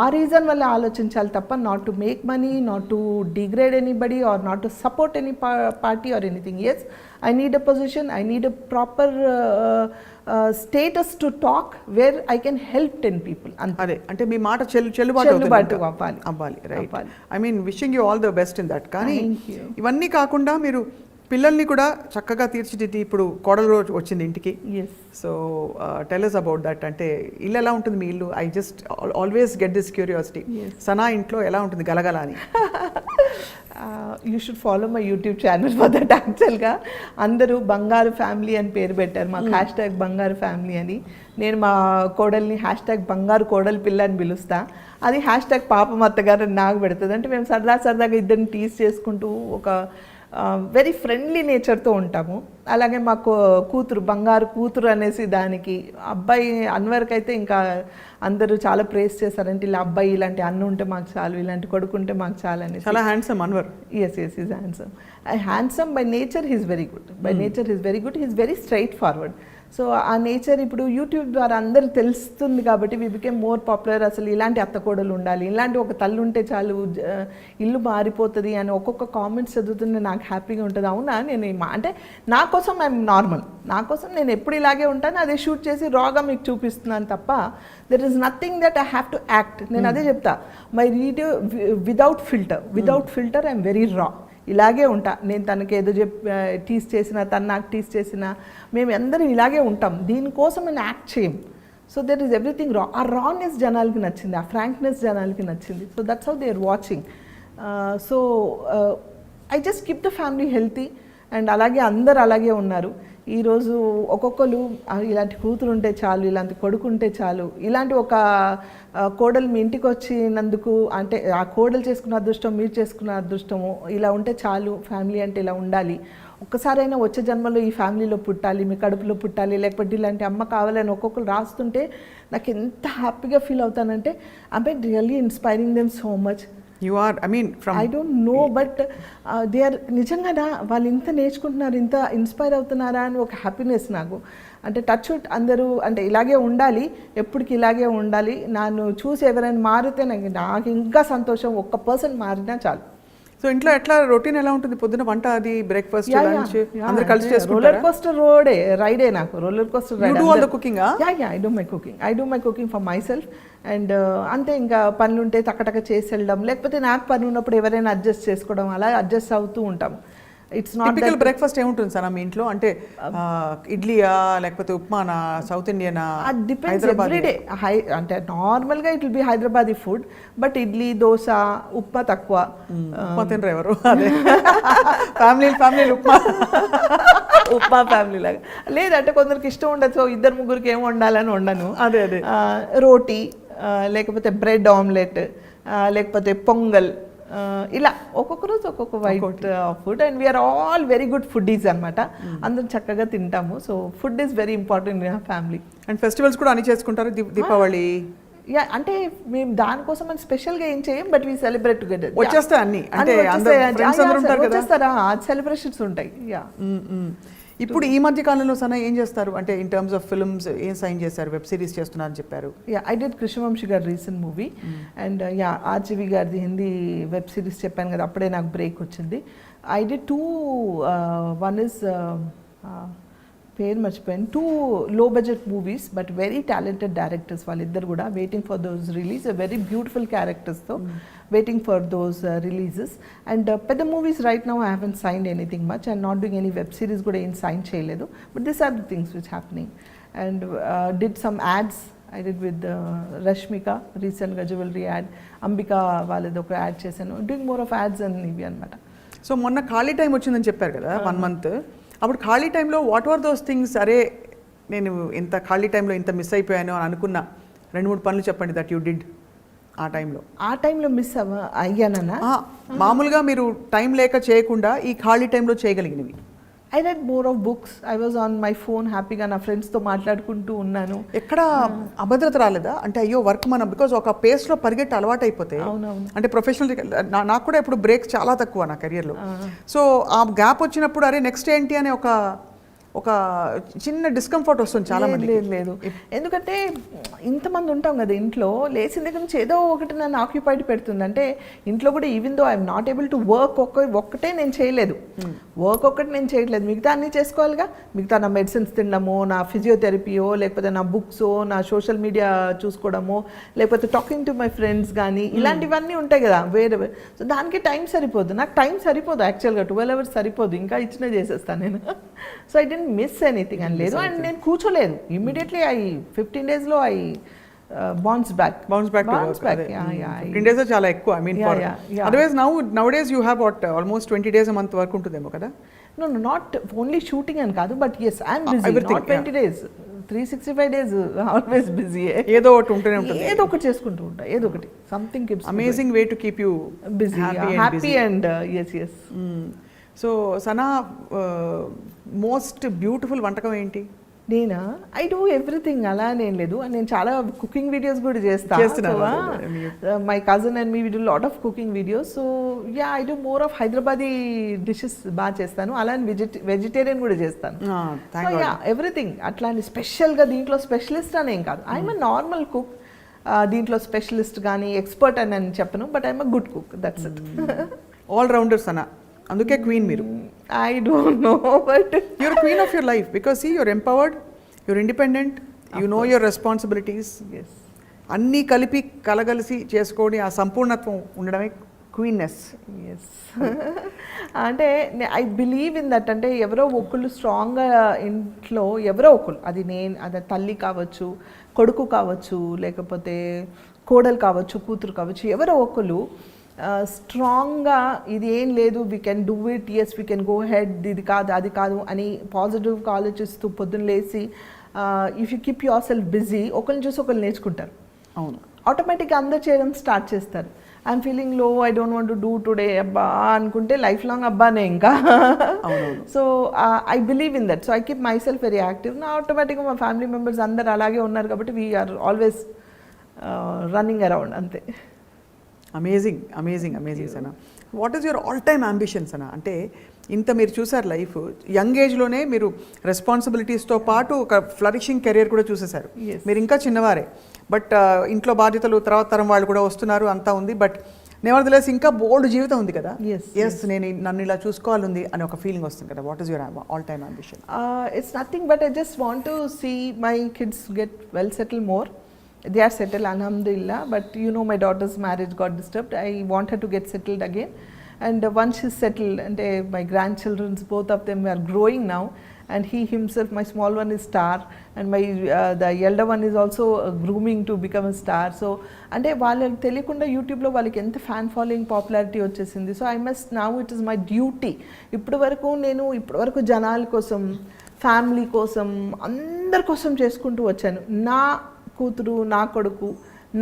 ఆ రీజన్ వల్ల ఆలోచించాలి తప్ప not to make money, not to degrade anybody or not to support any party or anything. Yes, I need a position, I need a proper status to talk where I can help 10 people. అదే అంటే మీ మాట చెల్లుబాటు అవ్వాలి. Right. I mean wishing you all the best in that. కానీ ఇవన్నీ కాకుండా మీరు పిల్లల్ని కూడా చక్కగా తీర్చిదిద్ది ఇప్పుడు కోడలు రోజు వచ్చింది ఇంటికి. So tell us about that. అంటే ఇల్లు ఎలా ఉంటుంది మీ ఇల్లు? I just always get this curiosity. Sana ఇంట్లో ఎలా ఉంటుంది గలగల అని? You should follow my YouTube channel for that. యాక్చువల్గా అందరూ బంగారు ఫ్యామిలీ అని పేరు పెట్టారు మాకు, #, బంగారు ఫ్యామిలీ అని. నేను మా కోడల్ని # బంగారు కోడలి పిల్ల అని పిలుస్తా. అది # పాపం అత్తగారు అని నాకు పెడుతుంది. అంటే మేము సరదాగా ఇద్దరిని టీజ్ చేసుకుంటూ ఒక వెరీ ఫ్రెండ్లీ నేచర్తో ఉంటాము. అలాగే మాకు కూతురు, బంగారు కూతురు అనేసి దానికి. అబ్బాయి అన్వర్కి అయితే ఇంకా అందరూ చాలా ప్రేస్ చేశారంటే, ఇలా అబ్బాయి ఇలాంటి అన్న ఉంటే మాకు చాలు, ఇలాంటి కొడుకు ఉంటే మాకు చాలు అనేసి. చాలా handsome Anwar. Yes, is handsome. Handsome by nature, he's very good. By nature he's very good. He's very straight forward. So ఆ నేచర్ ఇప్పుడు యూట్యూబ్ ద్వారా అందరికి తెలుస్తుంది కాబట్టి వి బికేమ్ మోర్ పాపులర్. అసలు ఇలాంటి అత్తకోడలు ఉండాలి, ఇలాంటి ఒక తల్లి ఉంటే చాలు ఇల్లు మారిపోతుంది అని ఒక్కొక్క కామెంట్స్ చదువుతుంటే నాకు హ్యాపీగా ఉంటుంది. అవునా, నేను అంటే నా కోసం ఐఎమ్ నార్మల్, నా కోసం నేను ఎప్పుడు ఇలాగే ఉంటాను, అదే షూట్ చేసి రాగా మీకు చూపిస్తున్నాను తప్ప there is nothing that I have to act. నేను అదే చెప్తా, my video without filter I'm very రా. ఇలాగే ఉంటా నేను. తనకి ఏదో టీస్ చేసినా, తను నాకు టీస్ చేసినా, మేము అందరం ఇలాగే ఉంటాం. దీనికోసం నేను యాక్ట్ చేయం. సో దెర్ ఈస్ ఎవ్రీథింగ్ రా. ఆ రానెస్ జనాలకి నచ్చింది, ఆ ఫ్రాంక్నెస్ జనాలకి నచ్చింది. So that's how they are watching. So I just keep the family healthy. And అలాగే అందరు అలాగే ఉన్నారు. ఈరోజు ఒక్కొక్కరు ఇలాంటి కూతురు ఉంటే చాలు, ఇలాంటి కొడుకు ఉంటే చాలు, ఇలాంటి ఒక కోడలు మీ ఇంటికి వచ్చినందుకు, అంటే ఆ కోడలు చేసుకున్న అదృష్టం, మీరు చేసుకున్న అదృష్టము, ఇలా ఉంటే చాలు, ఫ్యామిలీ అంటే ఇలా ఉండాలి, ఒక్కసారైనా వచ్చే జన్మలో ఈ ఫ్యామిలీలో పుట్టాలి, మీ కడుపులో పుట్టాలి, లేకపోతే ఇలాంటి అమ్మ కావాలని ఒక్కొక్కరు రాస్తుంటే నాకు ఎంత హ్యాపీగా ఫీల్ అవుతానంటే I really inspiring them so much. You are, I mean from I don't know, but they are నిజంగా వాళ్ళు ఇంత నేర్చుకుంటున్నారు, ఇంత ఇన్స్పైర్ అవుతున్నారా అని ఒక హ్యాపీనెస్ నాకు. అంటే టచ్ అందరూ అంటే ఇలాగే ఉండాలి, ఎప్పటికి ఇలాగే ఉండాలి. నన్ను చూసి ఎవరైనా మారితే నాకు ఇంకా సంతోషం. ఒక్క పర్సన్ మారినా చాలు. సో ఇంట్లో ఎట్లా రొటీన్ ఎలా ఉంటుంది? పొద్దున వంట, అది బ్రేక్ఫాస్ట్, లంచ్ అందరూ కలిసి చేసుకుంటారా? రోలర్ కోస్టర్ రైడే నాకు. Roller coaster ride. You do all the cooking? I do my cooking for my self. And అంతే, ఇంకా పనులు ఉంటే టకటక చేసి వెళ్ళడం, లేకపోతే నాకు పని ఉన్నప్పుడు ఎవరైనా అడ్జస్ట్ చేసుకోవడం, అలా అడ్జస్ట్ అవుతూ ఉంటాం. ఇట్స్ నాట్ టిపికల్ బ్రేక్ఫాస్ట్ ఏముంటుంది సార్ మీ ఇంట్లో? అంటే ఇడ్లీయా, లేకపోతే ఉప్మానా, సౌత్ ఇండియనా? అది డిపెండ్స్ ఎవ్రీడే. అంటే నార్మల్గా it will be Hyderabadi food, but idli, dosa, upma తక్కువ. ఉప్మా తినరు ఎవరు? అదే ఫ్యామిలీ ఉప్మా ఫ్యామిలీ లాగా లేదంటే కొందరికి ఇష్టం ఉండదు. సో ఇద్దరు ముగ్గురికి ఏం వండాలని వండను. అదే రోటీ, లేకపోతే బ్రెడ్ ఆమ్లెట్, లేకపోతే పొంగల్, ఇలా ఒక్కొక్క రోజు ఒక్కొక్క white food. And we are all very good foodies అనమాట. అందరం చక్కగా తింటాము. So food is very important in family. And festivals కూడా అన్ని చేసుకుంటారు? దీపావళి, యా, అంటే మేము దానికోసం అని స్పెషల్గా ఏం చేయం, బట్ వీ సెలబ్రేట్ టుగెదర్. వచ్చేస్తాయి అన్ని, అంటే వచ్చేస్తారా, సెలబ్రేషన్స్ ఉంటాయి. యా. ఇప్పుడు ఈ మధ్య కాలంలో సనా ఏం చేస్తారు? అంటే ఇన్ టర్మ్స్ ఆఫ్ ఫిల్మ్స్ ఏం సైన్ చేశారు? వెబ్ సిరీస్ చేస్తున్నారని చెప్పారు. యా, ఐ డిడ్ కృష్ణవంశీ గారి recent movie. And yeah, RGV గారిది హిందీ వెబ్ సిరీస్ చెప్పాను కదా, అప్పుడే నాకు బ్రేక్ వచ్చింది. I did two, one is పేరు మర్చిపోయాను, 2 low budget movies but very talented directors. వాళ్ళిద్దరు కూడా waiting for those release, very beautiful క్యారెక్టర్స్తో waiting for those releases. And పెద్ద movies right now I haven't signed anything much and not doing any web series కూడా ఏం sign చేయలేదు. But this are the things which happening. And did some ads. I did with Rashmika రీసెంట్గా jewellery add, Ambika వాళ్ళది ఒక add చేశాను. Doing more of ads అని ఇవి అనమాట. సో మొన్న ఖాళీ టైం వచ్చిందని చెప్పారు కదా, 1 month. అప్పుడు ఖాళీ టైంలో వాట్ ఆర్ దోస్ థింగ్స్? అరే నేను ఇంత ఖాళీ టైంలో ఇంత మిస్ అయిపోయాను అని అనుకున్న 2-3 పనులు చెప్పండి దట్ యూ డిడ్ ఆ టైంలో. మిస్ అయ్యానన్నా? మామూలుగా మీరు టైం లేక చేయకుండా ఈ ఖాళీ టైంలో చేయగలిగినవి. I read more of books. I was on my phone హ్యాపీగా నా ఫ్రెండ్స్తో మాట్లాడుకుంటూ ఉన్నాను. ఎక్కడ అభద్రత రాలేదా? అంటే అయ్యో వర్క్ మనం బికాజ్ ఒక పేస్లో పరిగెట్టి అలవాటు అయిపోతే, అంటే ప్రొఫెషనల్ నాకు కూడా ఇప్పుడు బ్రేక్స్ చాలా తక్కువ నా కెరియర్లో. సో ఆ గ్యాప్ వచ్చినప్పుడు అరే నెక్స్ట్ ఏంటి అనే ఒక చిన్న డిస్కంఫర్ట్ వస్తుంది చాలా మంది. లేదు, ఎందుకంటే ఇంతమంది ఉంటాం కదా ఇంట్లో, లేచిన దగ్గర నుంచి ఏదో ఒకటి నన్ను ఆక్యుపైడ్ పెడుతుంది. అంటే ఇంట్లో కూడా even though I'm not able to work, ఒక్కటే నేను చేయలేదు, వర్క్ ఒక్కటి నేను చేయట్లేదు, మిగతా అన్నీ చేసుకోవాలిగా. మిగతా నా మెడిసిన్స్ తినడమో, నా ఫిజియోథెరపీయో, లేకపోతే నా బుక్సో, నా సోషల్ మీడియా చూసుకోవడమో, లేకపోతే టాకింగ్ టు మై ఫ్రెండ్స్ కానీ ఇలాంటివన్నీ ఉంటాయి కదా వేరే. సో దానికి టైం సరిపోదు, నాకు టైం సరిపోదు యాక్చువల్గా. 12 hours సరిపోదు, ఇంకా ఇచ్చినా చేసేస్తాను నేను. So I didn't miss anything అని లేదు. అండ్ నేను కూర్చోలేదు immediately. 15 days I bounce back. 15 days చాలా ఎక్కువ. I mean otherwise nowadays you have what almost 20 days a month work ఉంటుందేమో కదా? నో నాట్ ఓన్లీ షూటింగ్ అని కాదు, but yes I'm busy. Not 20 days, 365 days always busy. ఏదో ఒకటి ఉంటూనే ఉంటుంది, ఏదో ఒకటి చేసుకుంటూ ఉంటా, ఏదో ఒకటి something keeps amazing way to keep you busy, happy and so Sana most beautiful వంటకం ఏంటి? నేనా ఐ డూ ఎవ్రీథింగ్ అలా నేను లేదు నేను చాలా కుకింగ్ వీడియోస్ కూడా చేస్తున్నారు. My cousin and me video lot of cooking videos so yeah I do more of Hyderabadi dishes బాగా చేస్తాను అలానే వెజిటేరియన్ కూడా చేస్తాను సో యా ఎవ్రీథింగ్ అట్లా అని స్పెషల్గా దీంట్లో స్పెషలిస్ట్ అని ఏం కాదు ఐఎమ్ ఎ నార్మల్ కుక్ దీంట్లో స్పెషలిస్ట్ కానీ ఎక్స్పర్ట్ అని నేను చెప్పను but I'm a good cook that's it all rounders అన్న అందుకే క్వీన్ మీరు. I don't know but you're queen of your life because see you're empowered, you're independent, you know your responsibilities. Yes అన్నీ కలిపి కలగలిసి చేసుకోని ఆ సంపూర్ణత్వం ఉండడమే క్వీన్నెస్. ఎస్ అంటే ఐ బిలీవ్ ఇన్ దట్ అంటే ఎవరో ఒకళ్ళు స్ట్రాంగ్గా ఇంట్లో ఎవరో ఒకళ్ళు అది తల్లి కావచ్చు కొడుకు కావచ్చు లేకపోతే కోడలు కావచ్చు కూతురు కావచ్చు ఎవరో ఒకళ్ళు స్ట్రాంగ్గా ఇది ఏం లేదు we can do it yes we can go head ఇది కాదు అది కాదు అని పాజిటివ్గా ఆలోచిస్తూ పొద్దున్న లేసి if you keep your self busy ఒకరిని చూసి ఒకరు నేర్చుకుంటారు. అవును ఆటోమేటిక్గా అందరు చేయడం స్టార్ట్ చేస్తారు. ఐఎమ్ ఫీలింగ్ లో I don't want to do today అబ్బా అనుకుంటే లైఫ్ లాంగ్ అబ్బానే ఇంకా. So I believe in that so I keep my self very active. నా ఆటోమేటిక్గా మా ఫ్యామిలీ మెంబర్స్ అందరు అలాగే ఉన్నారు కాబట్టి వీఆర్ ఆల్వేస్ రన్నింగ్ అరౌండ్ అంతే. Amazing amazing amazing Sana. What is your all time ambitions అన్న? అంటే ఇంత మీరు చూసారు లైఫ్ యంగ్ ఏజ్లోనే మీరు రెస్పాన్సిబిలిటీస్తో పాటు ఒక ఫ్లరిషింగ్ కెరియర్ కూడా చూసేశారు. మీరు ఇంకా చిన్నవారే బట్ ఇంట్లో బాధ్యతలు తర్వాత తరం వాళ్ళు కూడా వస్తున్నారు అంతా ఉంది బట్ నెవర్దలెస్ ఇంకా బోల్డ్ జీవితం ఉంది కదా. ఎస్ నేను నన్ను ఇలా చూసుకోవాలని అని ఒక ఫీలింగ్ వస్తుంది కదా. What is your all time ambition? It's nothing but I just want to see my kids get well settle more. They are settled, alhamdulillah, but you know my daughter's marriage got disturbed. I want her to get settled again, and once she's settled and my grandchildren's both of them are growing now, and he himself, my small one is star and my the elder one is also grooming to become a star. So అంటే వాళ్ళకి తెలియకుండా యూట్యూబ్లో వాళ్ళకి ఎంత fan following popularity వచ్చేసింది. So I must now it is my duty. ఇప్పటి వరకు జనాల కోసం ఫ్యామిలీ కోసం అందరి కోసం చేసుకుంటూ వచ్చాను. నా కూతురు నా కొడుకు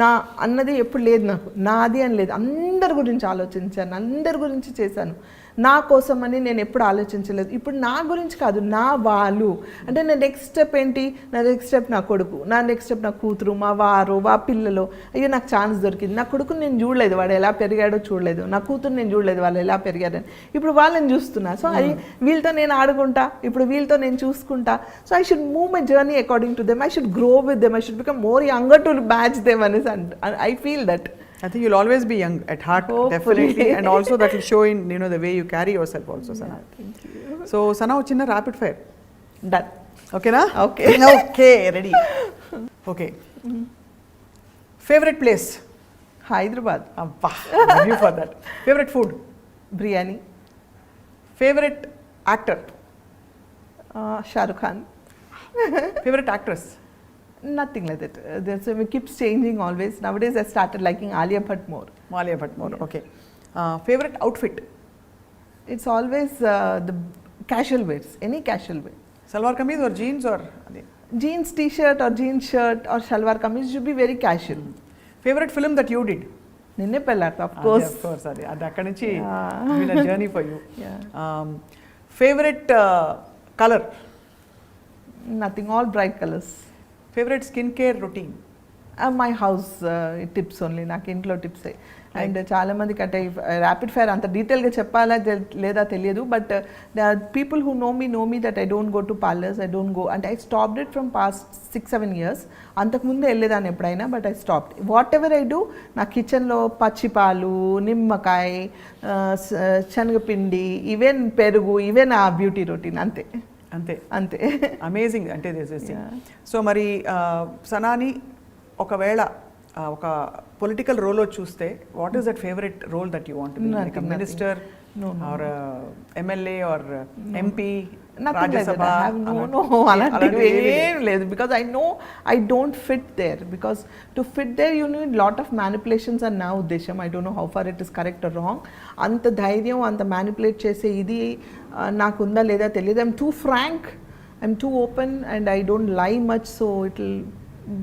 నా అన్నది ఎప్పుడు లేదు నాకు. నాది అని లేదు. అందరి గురించి ఆలోచించాను, అందరి గురించి చేశాను. నా కోసం అని నేను ఎప్పుడు ఆలోచించలేదు. ఇప్పుడు నా గురించి కాదు, నా వాళ్ళు అంటే నా నెక్స్ట్ స్టెప్ ఏంటి? నా నెక్స్ట్ స్టెప్ నా కొడుకు, నా నెక్స్ట్ స్టెప్ నా కూతురు, మా వారు, మా పిల్లలు. అయ్యో నాకు ఛాన్స్ దొరికింది. నా కొడుకుని నేను చూడలేదు, వాడు ఎలా పెరిగాడో చూడలేదు. నా కూతురు నేను చూడలేదు, వాళ్ళు ఎలా పెరిగారని. ఇప్పుడు వాళ్ళని చూస్తున్నా. సో అది వీళ్ళతో నేను ఆడుకుంటా, ఇప్పుడు వీళ్ళతో నేను చూసుకుంటా. So I should move my journey according to them. I should grow with them. I should become more younger to match them అనేసి I feel that. I think you'll always be young at heart. Hopefully. Definitely, and also that will show in the way you carry yourself also, Sana. Thank you. So Sana, chinna rapid fire. Done. Okay na? Okay. Okay, ready. Okay. Favorite place? Hyderabad. Abba, love you for that. Favorite food? Biryani. Favorite actor? Shah Rukh Khan. Favorite actress? Nothing like that. It keeps changing always. Nowadays I started liking Alia Bhatt more. Alia Bhatt more. Okay. Favorite outfit? It's always the casual wears. Any casual wear. Salwar kameez or jeans or? Jeans t-shirt or jeans shirt or shalwar kameez should be very casual. Favorite film that you did? Ninne Pellartha, of course. Of course, adi akkadi nunchi been a journey for you. Yeah. Favorite color? Nothing. All bright colors. Favorite skincare routine? My house tips only. నాకు ఇంట్లో టిప్సే. And చాలామందికి అంటే rapid fire అంత డీటెయిల్గా చెప్పాలా లేదా తెలియదు. But people who know me that I don't go to parlours. I don't go అంటే I stopped it from past 6-7 years. అంతకుముందు వెళ్ళేదాన్ని ఎప్పుడైనా but I stopped. Whatever I do నా కిచెన్లో పచ్చిపాలు, నిమ్మకాయ, శనగపిండి, ఈవెన్ పెరుగు, ఈవెన్ ఆ బ్యూటీ రొటీన్ అంతే. అంతే అమేజింగ్. అంటే సో మరి సనాని ఒకవేళ ఒక పొలిటికల్ రోల్ చూస్తే what is that favourite role that you want? Like minister or MLA or MP, Rajya Sabha? అలాంటివి ఏం లేదు. Because I know I don't fit there. Because to fit there you need lot of manipulations అని నా ఉద్దేశం. I don't know how far it is correct or wrong. అంత ధైర్యం, అంత manipulate చేసే ఇది నాకు ఉందా లేదా తెలియదు. I'm too frank, I'm too open and I don't lie much. So it will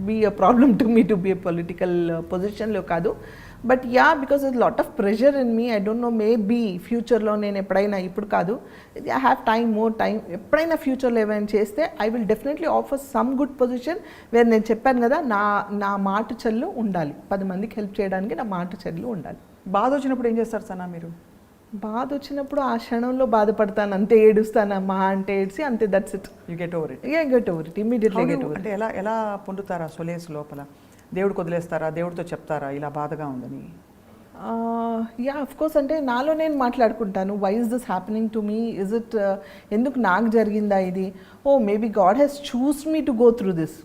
be a problem to me to be a political పొజిషన్లో కాదు. But yeah because is lot of pressure in me. I don't know maybe ఫ్యూచర్లో నేను ఎప్పుడైనా, ఇప్పుడు కాదు, I have time, more time, ఎప్పుడైనా ఫ్యూచర్లో ఏమైనా చేస్తే I will definitely offer some good position where నేను చెప్పాను కదా నా మాట చెల్లు ఉండాలి, 10 మందికి హెల్ప్ చేయడానికి నా మాట చెల్లు ఉండాలి. బాధ వచ్చినప్పుడు ఏం చేస్తారు సనా మీరు? బాధ వచ్చినప్పుడు ఆ క్షణంలో బాధపడతాను, అంతే, ఏడుస్తాను, మా అంటే ఏడ్చి అంతే, that's it. You get over it. Get over it, immediately get over. అంటే ఎలా పొందుతారా సొలేస్ లోపల? దేవుడికి వదిలేస్తారా? దేవుడితో చెప్తారా ఇలా బాధగా ఉందని? యా అఫ్ కోర్స్, అంటే నాలో నేను మాట్లాడుకుంటాను. Why is this happening to me? Is it ఎందుకు నాకు జరిగిందా ఇది? Oh maybe God has chose me to go through this.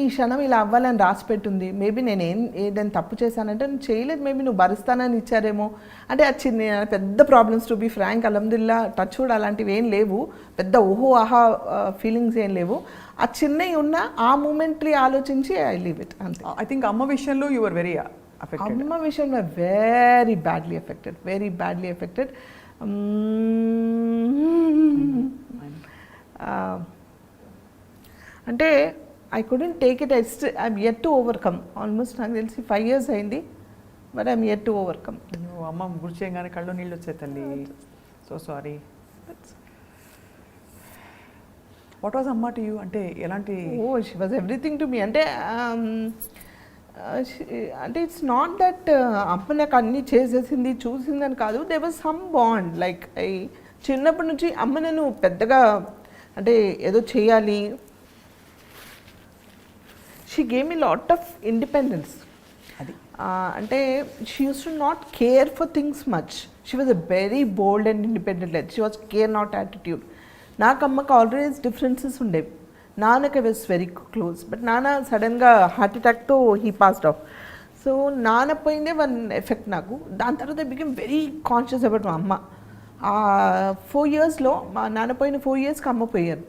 ఈ క్షణం ఇలా అవ్వాలని రాసి పెట్టుంది. మేబీ నేను ఏదైనా తప్పు చేశానంటే నువ్వు చేయలేదు, మేబీ నువ్వు భరిస్తానని ఇచ్చారేమో. అంటే అది చిన్న పెద్ద ప్రాబ్లమ్స్, టు బీ ఫ్రాంక్, అల్హమ్దుల్లా టచ్ కూడా అలాంటివి ఏం లేవు, పెద్ద ఓహో ఆహా ఫీలింగ్స్ ఏం లేవు. ఆ చిన్నవి ఉన్న ఆ మూమెంట్లీ ఆలోచించి ఐ లీవ్ ఇట్ అంతే. ఐ థింక్ అమ్మ విషయంలో యు ఆర్ వెరీ అఫెక్టెడ్. అమ్మ విషయంలో వెరీ బ్యాడ్లీ ఎఫెక్టెడ్. అంటే I couldn't take it. I'm yet to overcome. Almost నాకు తెలిసి 5 years అయింది, but I'm yet to overcome. అమ్మ గుర్తు చేయగానే కళ్ళు నీళ్ళు వచ్చాయి తల్లి. So sorry. వాట్ వాజ్ అమ్మ టు యూ? అంటే ఎలాంటి? She was everything to me. అంటే ఇట్స్ నాట్ దట్ అమ్మ నాకు అన్నీ చేసేసింది చూసిందని కాదు. They was some bond. Like చిన్నప్పటి నుంచి అమ్మ నేను పెద్దగా అంటే ఏదో చేయాలి, she gave me lot of independence. అది అంటే she use to not care for things much. She was a very bold and independent life. She was care not attitude. నాకు అమ్మకి ఆల్వేస్ డిఫరెన్సెస్ ఉండేవి. నాన్నకి వాజ్ వెరీ క్లోజ్, బట్ నాన్న సడన్గా heart అటాక్తో he passed off. So నాన్న పోయిందే one effect నాకు. దాని తర్వాత I become very conscious about మా అమ్మ. 4 yearsలో మా నాన్న పోయిన 4 yearsకి అమ్మ పోయారు.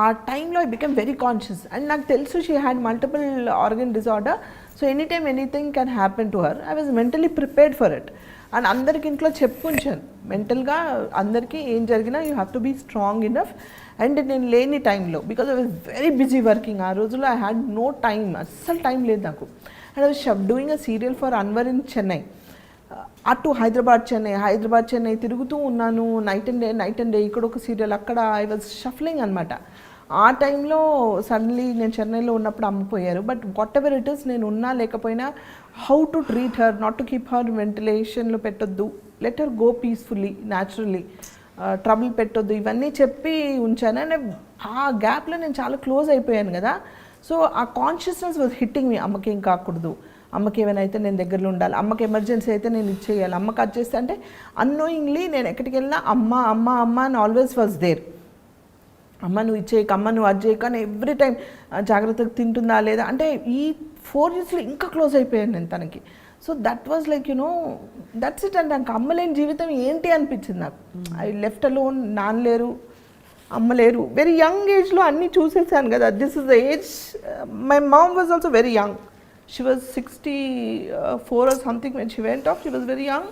ఆ టైంలో I become very conscious. And నాకు తెలుసు she had multiple organ disorder. So any time anything can happen to her. I was mentally prepared for it. And అందరికి ఇంట్లో చెప్పుంచాను మెంటల్గా, అందరికీ ఏం జరిగినా you have to be strong enough. And నేను లేని టైంలో, because I was very busy working, ఆ రోజుల్లో ఐ హ్యాడ్ నో టైం, అస్సలు టైం లేదు నాకు. And I was doing a serial for Anwar in Chennai. అటు హైదరాబాద్ చెన్నై తిరుగుతూ ఉన్నాను, నైట్ అండ్ డే, ఇక్కడ ఒక సీరియల్, అక్కడ ఐ వాజ్ షఫ్లింగ్ అనమాట. ఆ టైంలో సడన్లీ నేను చెన్నైలో ఉన్నప్పుడు అమ్మిపోయారు. But whatever it is, నేను ఉన్నా లేకపోయినా how to treat her, not to keep her వెంటిలేషన్లో పెట్టొద్దు, let her go peacefully, naturally, trouble పెట్టొద్దు, ఇవన్నీ చెప్పి ఉంచాను. అండ్ ఆ గ్యాప్లో నేను చాలా క్లోజ్ అయిపోయాను కదా. సో ఆ కాన్షియస్నెస్ వాజ్ హిట్టింగ్ మీ. అమ్మకి ఏం కాకూడదు, అమ్మకి ఏమైనా అయితే నేను దగ్గరలో ఉండాలి, అమ్మకి ఎమర్జెన్సీ అయితే నేను ఇచ్చేయాలి, అమ్మకి అది చేస్తే. అంటే అన్నోయింగ్లీ నేను ఎక్కడికి వెళ్ళినా అమ్మ అమ్మ అమ్మ అని ఆల్వేస్ వాజ్ దేర్. అమ్మ నువ్వు ఇచ్చేయక, అమ్మ నువ్వు అది చేయక అని ఎవ్రీ టైం జాగ్రత్తగా తింటుందా లేదా. అంటే ఈ 4 yearsలో ఇంకా క్లోజ్ అయిపోయాను నేను తనకి. So that was like that's it. అంటే నాకు అమ్మలేని జీవితం ఏంటి అనిపించింది నాకు. ఐ లెఫ్ట్ అలోన్, నాన్న లేరు, అమ్మ లేరు. వెరీ యంగ్ ఏజ్లో అన్నీ చూసేసాను కదా. This is the age. My mom was also very young. She was 64 or something when she went off. She was very young,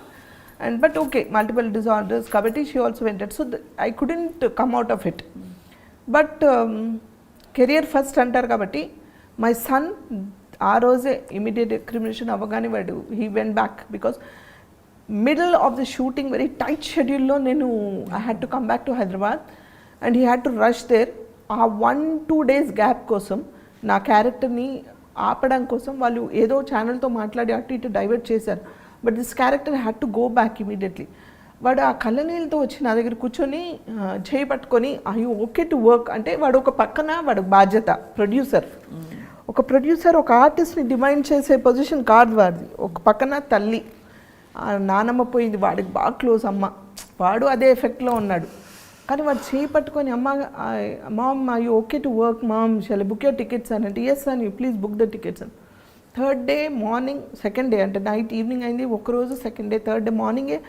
but okay, multiple disorders. Kabatti she also went out. So I couldn't come out of it. But career first antar kabatti my son aa roje immediate recrimination avagane vadu he went back, because middle of the shooting very tight schedule lo I had to come back to Hyderabad and he had to rush there. Aa 1-2 days gap kosam na character ni ఆపడం కోసం వాళ్ళు ఏదో ఛానల్తో మాట్లాడి అటు ఇటు divert చేశారు. But this character had to go back immediately. వాడు ఆ కళ్ళనీళ్ళతో వచ్చి నా దగ్గర కూర్చొని చేయి పట్టుకొని I you okay to work అంటే, వాడు ఒక పక్కన వాడు బాధ్యత ప్రొడ్యూసర్, ఒక ప్రొడ్యూసర్ ఒక ఆర్టిస్ట్ని డిమైండ్ చేసే పొజిషన్ కాదు వాడిది. ఒక పక్కన తల్లి, నానమ్మ పోయింది, వాడికి బాగా క్లోజ్ అమ్మ, వాడు అదే ఎఫెక్ట్లో ఉన్నాడు. కానీ వాడు చేయి పట్టుకొని అమ్మ mom I you okay to work mom, shall book your tickets అని అంటే, ఎస్ అని, you please book the tickets అని. 3rd day morning, 2nd day అంటే నైట్ ఈవినింగ్ అయింది ఒకరోజు, 2nd day 3rd day మార్నింగే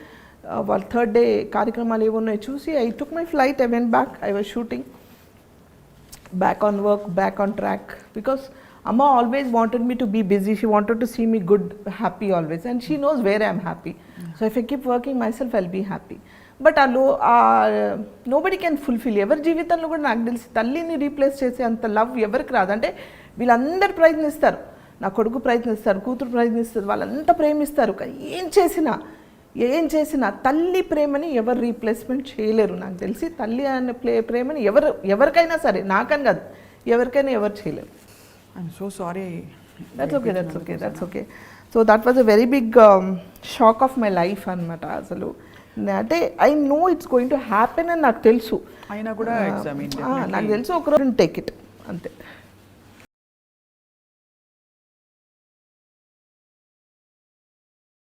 వాళ్ళ 3rd day కార్యక్రమాలు ఏవో ఉన్నాయో చూసి I took my flight, I went back, I was shooting back on work, back on track. Because అమ్మ always wanted me to be busy, she wanted to see me good, happy always, and she knows where I'm happy. So if I keep working myself I'll be happy. But nobody can fulfil. ఎవరి జీవితంలో కూడా నాకు తెలిసి తల్లిని replace చేసే అంత love ఎవరికి రాదు. అంటే వీళ్ళందరూ ప్రయత్నిస్తారు, నా కొడుకు ప్రయత్నిస్తారు, కూతురు ప్రయత్నిస్తారు, వాళ్ళంతా ప్రేమిస్తారు. కానీ ఏం చేసినా తల్లి ప్రేమని ఎవరు రీప్లేస్మెంట్ చేయలేరు. నాకు తెలిసి తల్లి అనే ప్రేమని ఎవరికైనా సరే, నాకని కాదు, ఎవరికైనా ఎవరు చేయలేరు. I'm so sorry. That's okay. So that was a very big shock of my life అనమాట. అసలు అంటే I know it's going to happen అని నాకు తెలుసు. అయినా కూడా నాకు తెలుసు ఒకరోజు టేక్ ఇట్ అంతే.